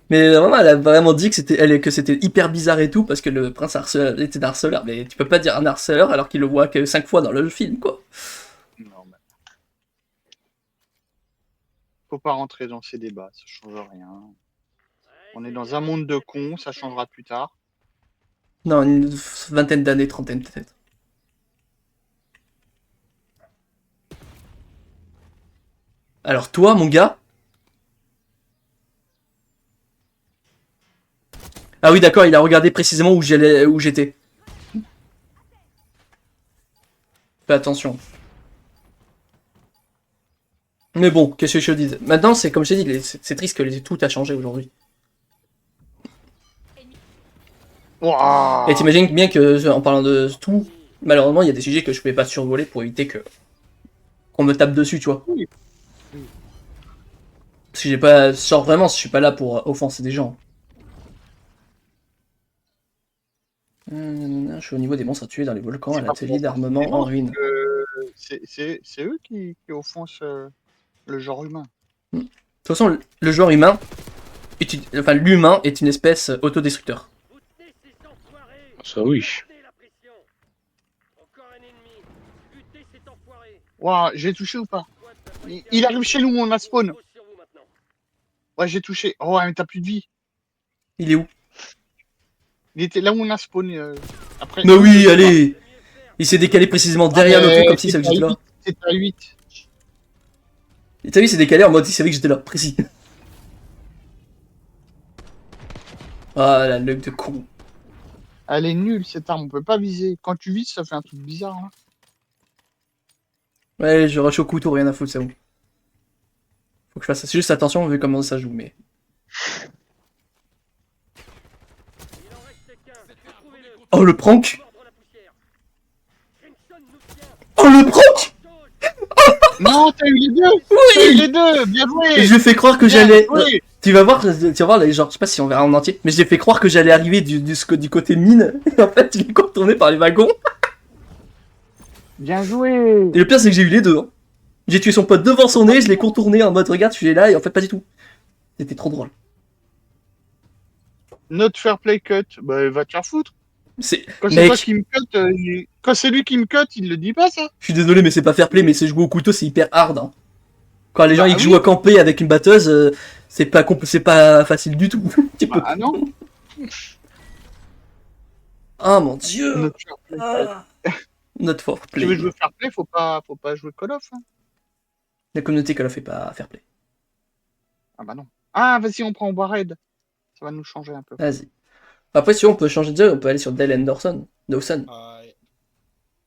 Mais vraiment, elle a vraiment dit que c'était hyper bizarre et tout parce que le prince était un harceleur. Mais tu peux pas dire un harceleur alors qu'il le voit que 5 fois dans le film, quoi. Non, mais... Faut pas rentrer dans ces débats, ça change rien. On est dans un monde de cons, ça changera plus tard. Non, une vingtaine d'années, trentaine peut-être. Alors toi, mon gars. Ah oui, d'accord, il a regardé précisément où j'étais. Fais attention. Mais bon, qu'est-ce que je te dis? Maintenant, c'est comme je t'ai dit, c'est triste que tout a changé aujourd'hui. Wow. Et t'imagines bien que, en parlant de tout, malheureusement, il y a des sujets que je pouvais pas survoler pour éviter qu'on me tape dessus, tu vois. Oui. Parce que j'ai pas... Genre vraiment, je suis pas là pour offenser des gens. Je suis au niveau des monstres à tuer dans les volcans, à l'atelier d'armement en ruine. C'est eux qui offensent le genre humain. De toute façon, le joueur humain, enfin l'humain est une espèce autodestructeur. Ça oui. Waouh, j'ai touché ou pas? Il arrive chez nous, on a spawn. Ouais, j'ai touché. Oh, ouais, mais t'as plus de vie. Il est où? Il était là où on a spawn. Après. Mais oui, allez! Il s'est décalé précisément derrière le truc comme s'il savait que j'étais là. C'était à 8. Et t'as vu, il s'est décalé en mode il savait que j'étais là, précis. Ah, la luck de con. Elle est nulle cette arme, on peut pas viser. Quand tu vises, ça fait un truc bizarre. Hein. Ouais, je rush au couteau, rien à foutre, c'est bon. Faut que je fasse juste attention vu comment ça joue, mais. Oh le prank! Oh le prank! Non, t'as eu les deux! Oui! T'as eu les deux! Bien joué! Je fais croire que j'allais. Oui. Tu vas voir, genre, je sais pas si on verra en entier, mais je l'ai fait croire que j'allais arriver du côté mine, et en fait, il est contourné par les wagons. Bien joué! Et le pire, c'est que j'ai eu les deux. Hein. J'ai tué son pote devant son nez, je l'ai contourné en mode regarde, je suis là, et en fait, pas du tout. C'était trop drôle. Notre fair play cut, bah va te faire foutre. C'est. Quand c'est Mec, toi qui me cut, quand c'est lui qui me cut, il le dit pas ça. je suis désolé, mais c'est pas fair play, mais se jouer au couteau, c'est hyper hard. Hein. Quand les gens ils oui. jouent à camper avec une batteuse, c'est pas facile du tout. Tu peux... Ah non. Ah mon dieu! Notre fair play cut. Ah. Notre fair play. Tu veux jouer fair play, faut pas jouer Call of. Hein. La communauté qu'elle a fait pas fair play. Ah bah non. Ah vas-y, on prend Warhead. Ça va nous changer un peu. Vas-y. Après, si on peut changer de jeu, on peut aller sur Dale Dawson.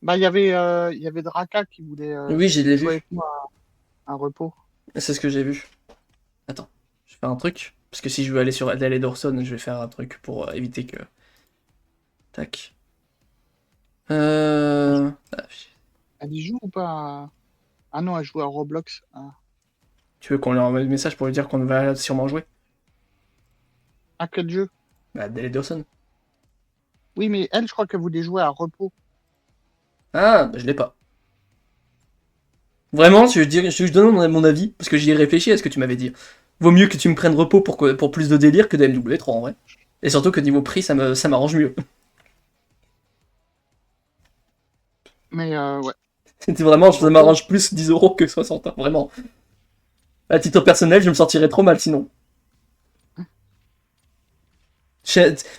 Bah il y avait Draka qui voulait Oui, je l'ai vu. jouer avec moi à un repos. C'est ce que j'ai vu. Attends, je vais faire un truc. Parce que si je veux aller sur Dale Dawson, je vais faire un truc pour éviter que... Tac. Elle y joue ou pas? Ah non, elle joue à Roblox. Ah. Tu veux qu'on lui envoie un message pour lui dire qu'on va sûrement jouer? À quel jeu? Bah, Dale Dawson. Oui, mais elle, je crois qu'elle voulait jouer à repos. Ah, bah, je l'ai pas. Vraiment, je donne mon avis, parce que j'y ai réfléchi à ce que tu m'avais dit. Vaut mieux que tu me prennes repos pour plus de délire que de MW3 en vrai. Et surtout que niveau prix, ça m'arrange mieux. Mais ouais. C'était vraiment, ça m'arrange plus 10 € que 60, hein, vraiment. À titre personnel, je me sentirais trop mal sinon.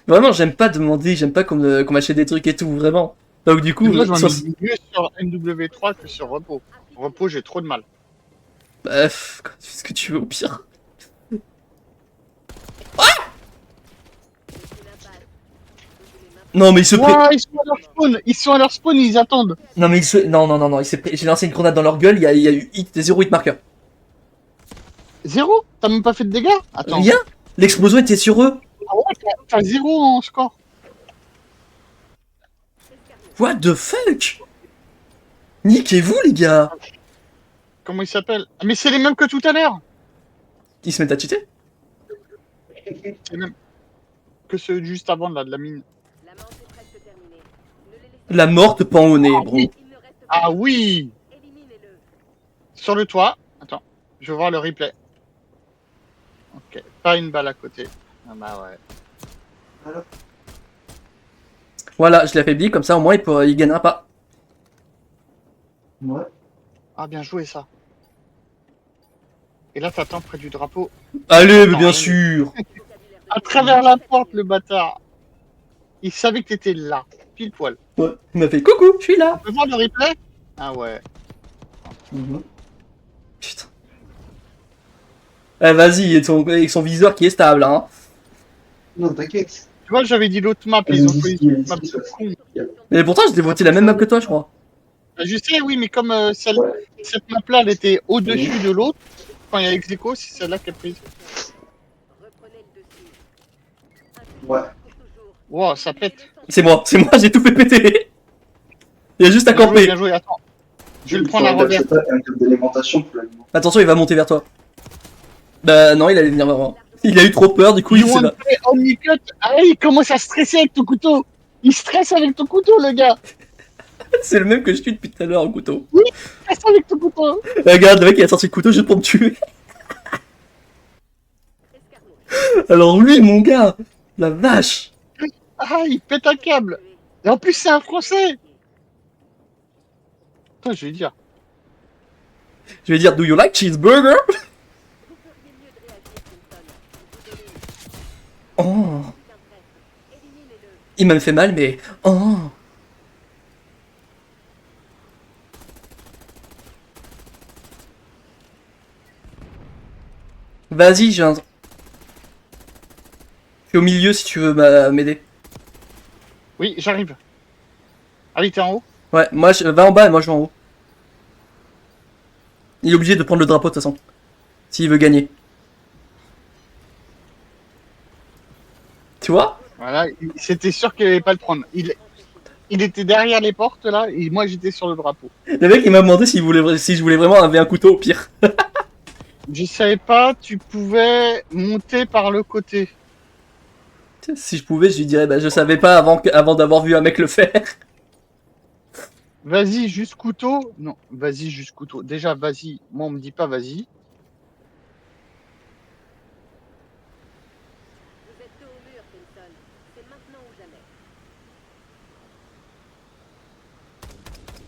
Vraiment, j'aime pas demander, j'aime pas qu'on m'achète des trucs et tout, vraiment. Donc du coup, moi, j'en ai mieux sur MW3 que sur repos. Repos, j'ai trop de mal. Bref, tu fais ce que tu veux au pire. Non mais il se Ouah, ils sont à leur spawn, ils attendent. Non mais non, j'ai lancé une grenade dans leur gueule, il y a eu 0 hit marker. 0? T'as même pas fait de dégâts? Attends. Rien. L'explosion était sur eux. Ah ouais, t'as 0 en score. What the fuck? Niquez-vous, les gars! Comment il s'appelle? Ah, mais c'est les mêmes que tout à l'heure. Ils se mettent à cheater? C'est les mêmes que ceux juste avant là, de la mine. La manche est presque terminée. Ne les laissez La mort te pend au nez, Ah bro. oui. Il ne reste plus Ah qu'un. oui. Éliminez-le. Sur le toit. Attends, je veux voir le replay. Ok, pas une balle à côté. Ah bah ouais. Voilà, je l'affaiblis, comme ça au moins il gagnera pas. Ouais. Ah bien joué ça. Et là t'attends près du drapeau. Allez, mais Attends, bien allez. sûr! À travers la porte, le bâtard. Il savait que t'étais là, pile poil. Ouais, il m'a fait coucou, je suis là! On peut voir le replay? Ah ouais. Putain. Eh, vas-y, avec son viseur qui est stable, hein. Non, t'inquiète. Tu vois, j'avais dit l'autre map, ils ont choisi l'autre map de con. Mais pourtant, j'ai voté la même map que toi, je crois. Je sais, oui, mais comme cette map-là, elle était au-dessus de l'autre, quand il y a ex aequo, c'est celle-là qui a prise. Reprenez le dessus. Ouais. Wow, ça pète. C'est moi, j'ai tout fait péter. Il y a juste à Bien joué, camper. bien joué, attends. Je vais le prendre à revers. Un câble d'alimentation pour l'aliment. Attention, il va monter vers toi. Bah non, il allait venir vers moi. Il a eu trop peur, du coup il You s'est want là. to play Omnicut? Ah, il commence à stresser avec ton couteau. Il stresse avec ton couteau, le gars. C'est le même que je tue depuis tout à l'heure au couteau. Il stresse avec ton couteau. Regarde, le mec il a sorti le couteau juste pour me tuer. Alors lui, mon gars, la vache. Ah, il pète un câble. Et en plus, c'est un Français. Attends, je vais dire. Je vais dire, do you like cheeseburger? Oh. Il m'a fait mal, mais... Oh. Vas-y, j'ai un... Je suis au milieu si tu veux m'aider. Oui, j'arrive. Ali, t'es en haut? Ouais, moi je va en bas et moi je vais en haut. Il est obligé de prendre le drapeau de toute façon. S'il veut gagner. Tu vois? Voilà, c'était sûr qu'il allait pas le prendre. Il était derrière les portes là, et moi j'étais sur le drapeau. Le mec il m'a demandé si je voulais vraiment un couteau au pire. Je savais pas, tu pouvais monter par le côté. Si je pouvais, je lui dirais, bah je savais pas avant d'avoir vu un mec le faire. Vas-y, juste couteau. Non, vas-y, juste couteau. Déjà, vas-y. Moi, on me dit pas vas-y. Vous êtes dos au mur, Pinson. C'est maintenant ou jamais.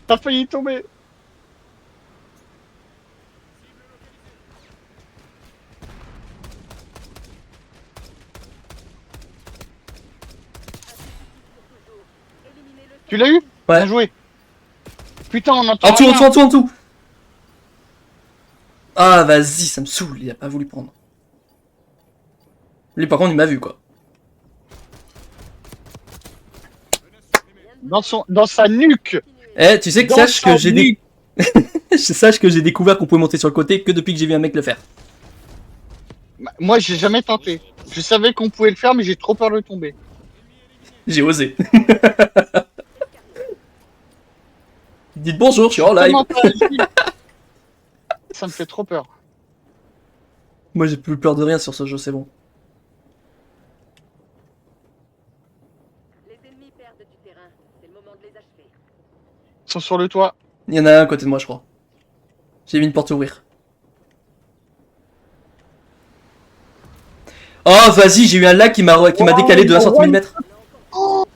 T'as failli tomber. Tu l'as eu? Ouais. Bien joué. Putain, on entend En dessous, en rien. dessous, en dessous, en dessous. Ah, vas-y, ça me saoule, il a pas voulu prendre. Lui, par contre, il m'a vu, quoi. Dans sa nuque. Eh, tu sais que Dans sache que sa j'ai nuque. sache que j'ai découvert qu'on pouvait monter sur le côté que depuis que j'ai vu un mec le faire. Moi, j'ai jamais tenté. Je savais qu'on pouvait le faire, mais j'ai trop peur de tomber. J'ai osé. Dites bonjour, je suis en live. Comment t'as réussi? Ça me fait trop peur. Moi, j'ai plus peur de rien sur ce jeu, c'est bon. Les ennemis perdent du terrain. C'est le moment de les achever. Ils sont sur le toit. Il y en a un à côté de moi, je crois. J'ai mis une porte ouvrir. Oh, vas-y, j'ai eu un lag qui m'a décalé de 1 cm.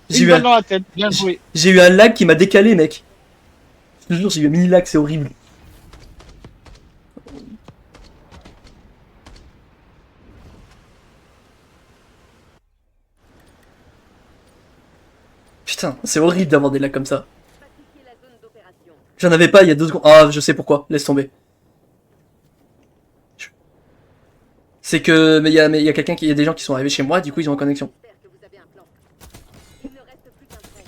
J'ai Une eu, balle dans la tête. Bien joué. j'ai eu un lag qui m'a décalé, mec. Je te jure, j'ai eu un mini lag, c'est horrible. Putain, c'est horrible d'avoir des lags comme ça. Pacifiez la zone d'opération. J'en avais pas il y a 2 secondes. Ah, je sais pourquoi. Laisse tomber. C'est que mais il y a il y a des gens qui sont arrivés chez moi, du coup ils ont en connexion. J'espère que vous avez un plan. Il ne reste plus qu'un trait.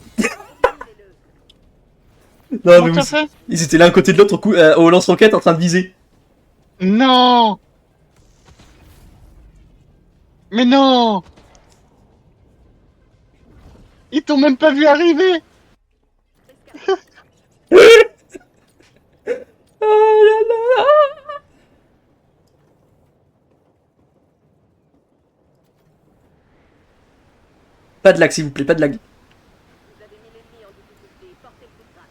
Éliminez-le. Non, Comment mais t'as oui, fait? ils étaient l'un côté de l'autre au lance-roquette en train de viser. Non. Mais non. Ils t'ont même pas vu arriver. Oh là là. Pas de lag, s'il vous plaît, pas de lag. Vous avez mis l'ennemi en difficulté. Portez le coup de grâce.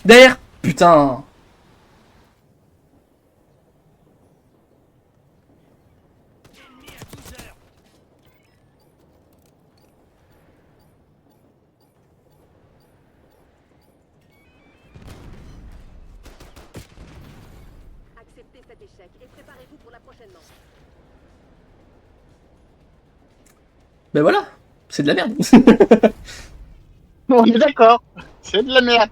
Derrière. Putain. Acceptez cet échec et préparez-vous pour la prochaine manche. Ben voilà. C'est de la merde. On est d'accord. C'est de la merde.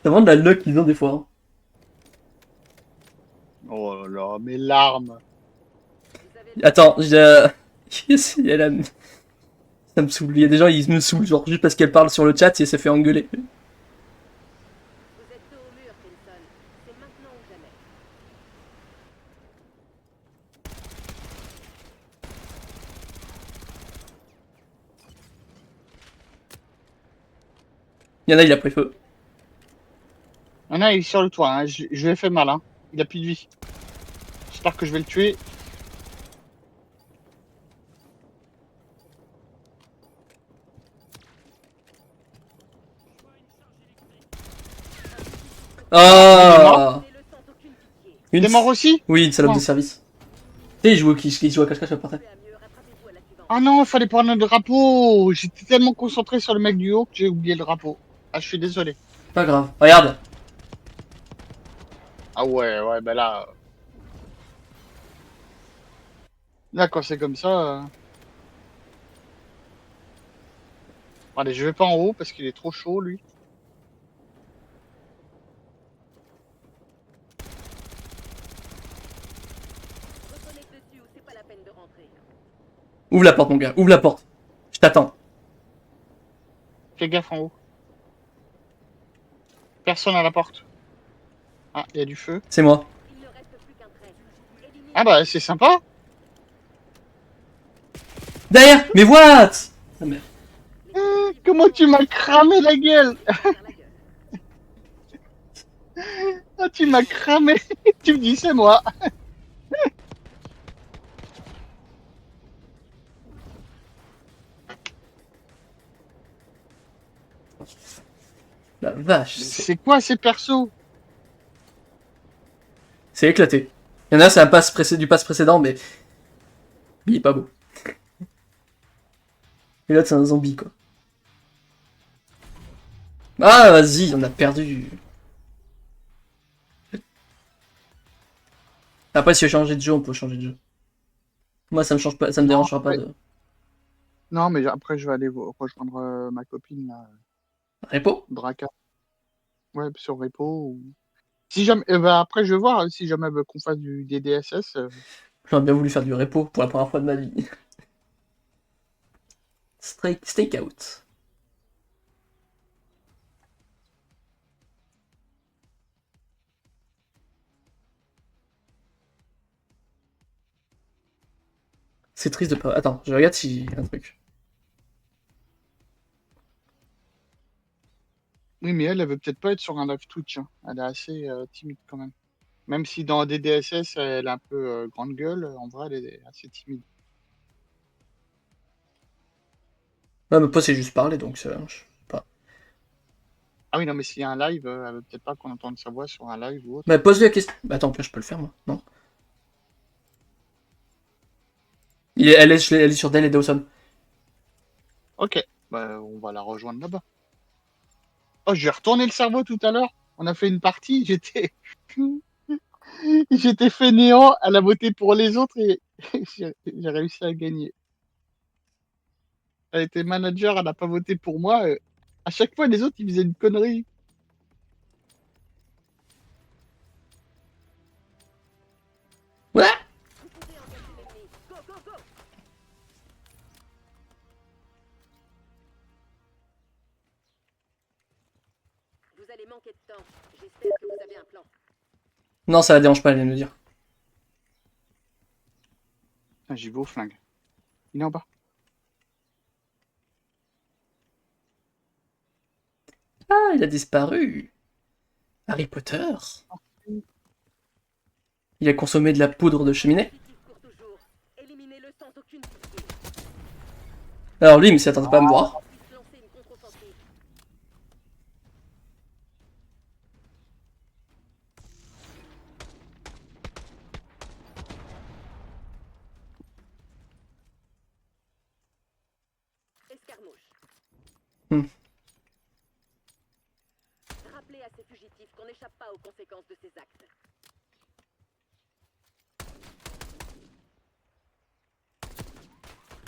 C'est vraiment de la luck qu'ils ont des fois. Hein. Oh là là, mes larmes. Vous avez Attends, il y a la- ça me saoule. Il y a des gens, ils me saoulent, genre juste parce qu'elle parle sur le chat et elle s'est fait engueuler. Vous êtes dos au mur, Crimson. C'est maintenant ou jamais. Il y en a, il a pris feu. Il y en a, il est sur le toit. Hein. Je lui ai fait mal. Hein. Il a plus de vie. J'espère que je vais le tuer. Ah. Ne le sans aucune pitié. Il est mort aussi? Oui, une salope Non. de service. Tu sais, il joue à cache-cache à part. Peu à mieux, rattrapez-vous à la suivante. Ah non, il fallait prendre le drapeau. J'étais tellement concentré sur le mec du haut que j'ai oublié le drapeau. Ah, je suis désolé. Pas grave. Regarde. Ah ouais, ouais, bah là. Là, quand c'est comme ça. Allez, je vais pas en haut parce qu'il est trop chaud, lui. Reconnecte dessus ou c'est pas la peine de rentrer. Ouvre la porte, mon gars. Ouvre la porte. Je t'attends. Fais gaffe en haut. Personne à la porte. Ah, il y a du feu. C'est moi. Il ne reste plus qu'un trait. Éliminez Ah bah, c'est sympa. Derrière. Mais what? Ah, merde. Comment tu m'as cramé la gueule? vers la gueule. Ah, tu m'as cramé. Tu me dis, c'est moi. La vache. C'est quoi ces persos? C'est éclaté. Il y en a, c'est un du pass précédent, mais il est pas beau. Et l'autre, c'est un zombie, quoi. Ah, vas-y, on a perdu. Après, si tu veux changer de jeu, on peut changer de jeu. Moi, ça me change pas, ça me dérangera pas de. Non, mais après, je vais aller rejoindre ma copine, là, Repo? Draka. Ouais, sur Repo. Si jamais, bah, après, je vais voir si jamais elle veut qu'on fasse du DDSS. J'aurais bien voulu faire du repo pour la première fois de ma vie. Stakeout. C'est triste de pas. Attends, je regarde si un truc. Oui, mais elle veut peut-être pas être sur un live Twitch. Hein. Elle est assez timide quand même. Même si dans DDSS, elle est un peu grande gueule, en vrai, elle est assez timide. Ouais, mais pas c'est juste parler, donc je sais pas. Ah oui, non, mais s'il y a un live, elle veut peut-être pas qu'on entende sa voix sur un live ou autre. Bah, pose-lui la question. Bah, attends, je peux le faire, moi. Non. Elle est sur Dell et Dawson. Ok, bah, on va la rejoindre là-bas. Oh, je vais retourner le cerveau tout à l'heure. On a fait une partie, j'étais. J'étais fainéant, elle a voté pour les autres et j'ai réussi à gagner. Elle était manager, elle n'a pas voté pour moi. À chaque fois, les autres, ils faisaient une connerie. Ouais. Vous pouvez engager l'ennemi. Go, go, go. Vous allez manquer de temps. J'espère que vous avez un plan. Non, ça la dérange pas, elle vient de me dire. Ah, j'y vais au flingue. Il est en bas. Ah, il a disparu. Harry Potter. Il a consommé de la poudre de cheminée. Fugitif court toujours. Éliminez-le sans aucune pitié. Alors lui, il ne s'y attendait pas à me voir. On puisse lancer une contre-offensive. Escarmouche. Hmm. Rappelez à ces fugitifs qu'on n'échappe pas aux conséquences de ces actes.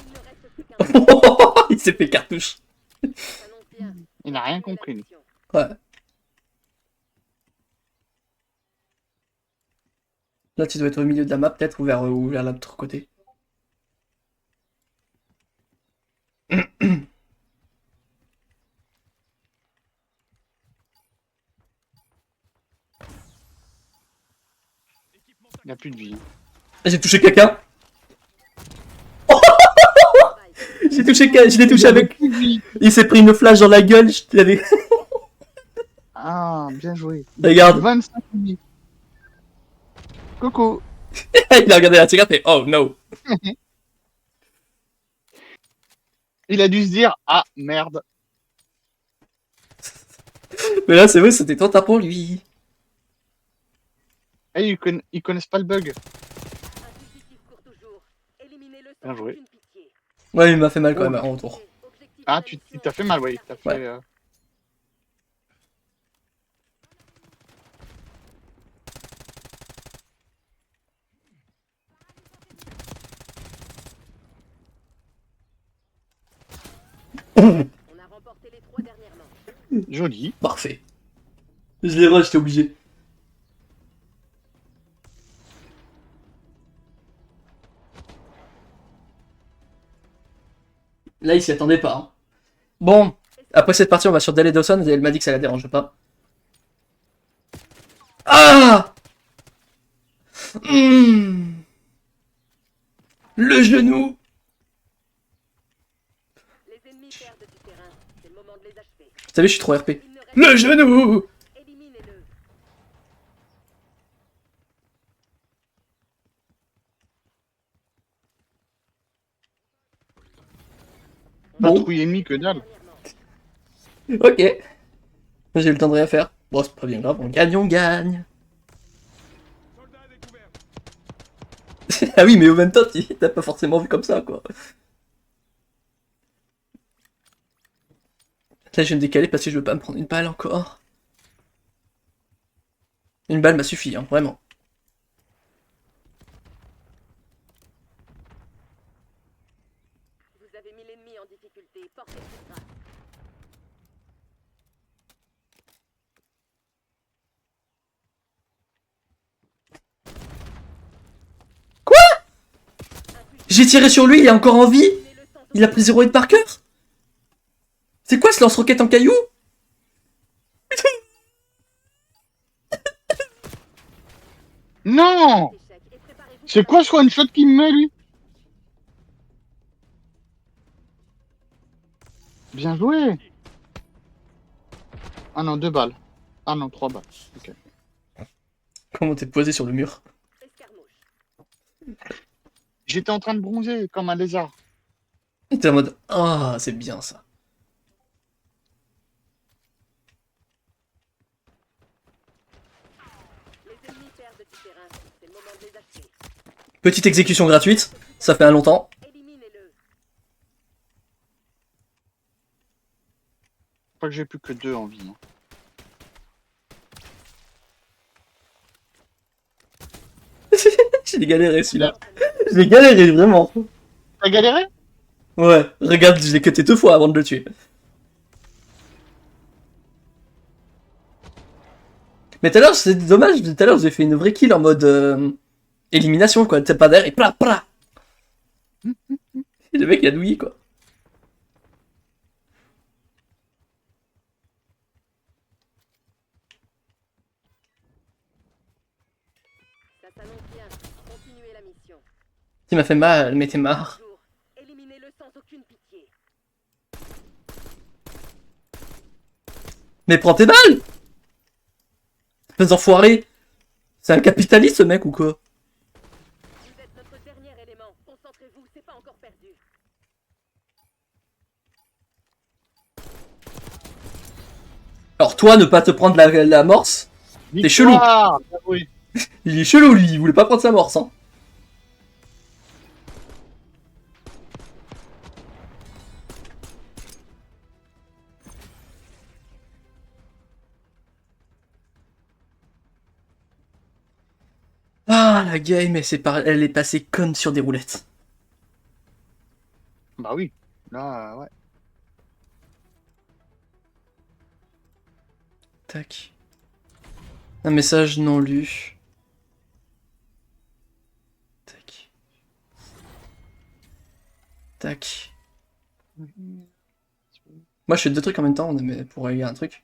Il ne reste plus qu'un Il s'est fait cartouche. annonce bien. Il n'a rien Continuez la compris, lui. mission. Ouais. Là, tu dois être au milieu de la map, peut-être, ou vers l'autre côté. Il n'a plus de vie. J'ai touché quelqu'un. Je l'ai touché avec. Il s'est pris une flash dans la gueule. Je l'avais. Ah, bien joué. Regarde. 25 minutes. Coucou. Il a regardé la cigarette et oh no. Il a dû se dire, ah, merde. Mais là, c'est vrai, c'était trop tard pour lui. Eh, ils connaissent pas le bug. Un fugitif court toujours. Éliminez-le sans Bien joué. aucune pitié. Ouais, il m'a fait mal quand même en retour. Objectif Ah, de la tu mission t'as fait mal, oui. T'as fait, Ouais. On a remporté les 3 dernières manches. Joli. Parfait. Je l'ai rush, j'étais obligé. Là, il s'y attendait pas. Hein. Bon, après cette partie, on va sur Dale Dawson et elle m'a dit que ça la dérange pas. Ah Le genou. Les ennemis perdent du terrain. C'est le moment de les achever. Vous savez, je suis trop RP. Il ne reste Le genou. Éliminez-le. Bon. Patrouille ennemie que dalle. Dernière manche. Ok. J'ai eu le temps de rien faire. Bon, c'est pas bien grave, on gagne, on gagne. Soldat découvert. Ah oui, mais au même temps, t'as pas forcément vu comme ça, quoi. Là, je vais me décaler parce que je veux pas me prendre une balle encore. Une balle m'a suffi, hein, vraiment. Vous avez mis l'ennemi en difficulté. Portez ses grâce. J'ai tiré sur lui, il est encore en vie. Il a pris 0 hit par cœur. C'est quoi ce lance-roquette en caillou? Non! Échec et préparez-vous C'est pour quoi la- ce one shot qu'il me met, lui? Bien joué! Ah non, 2 balles. Ah non, 3 balles. Ok. Comment t'es posé sur le mur? Escarmouche. J'étais en train de bronzer comme un lézard. Il était en mode ah, c'est bien ça. Les ennemis perdent du terrain. C'est le moment de les achever. Petite exécution gratuite, ça fait un longtemps. Éliminez-le. Je crois que j'ai plus que 2 en vie. Hein. J'ai galéré celui-là. J'ai galéré vraiment. T'as galéré? Ouais, regarde, je l'ai cuté 2 fois avant de le tuer. Mais tout à l'heure, c'est dommage, tout à l'heure, j'ai fait une vraie kill en mode élimination, quoi. T'es pas derrière et pla. Et le mec, il a douillé, quoi. Ça s'annonce bien. Continuez la mission. Ça m'a fait mal, mais t'es marre. Jour. Éliminez-le sans aucune pitié. Mais prends tes balles! Fais enfoirés! C'est un capitaliste ce mec ou quoi? Vous êtes notre dernier élément. Concentrez-vous, c'est pas encore perdu. Alors toi, ne pas te prendre la morse, t'es chelou. Victoire. Ah oui. Il est chelou lui, il voulait pas prendre sa morse, hein. Ah, la game, elle est passée comme sur des roulettes. Bah oui. Là, ouais. Tac. Un message non lu. Tac. Tac. Moi je fais deux trucs en même temps, mais pour régler un truc.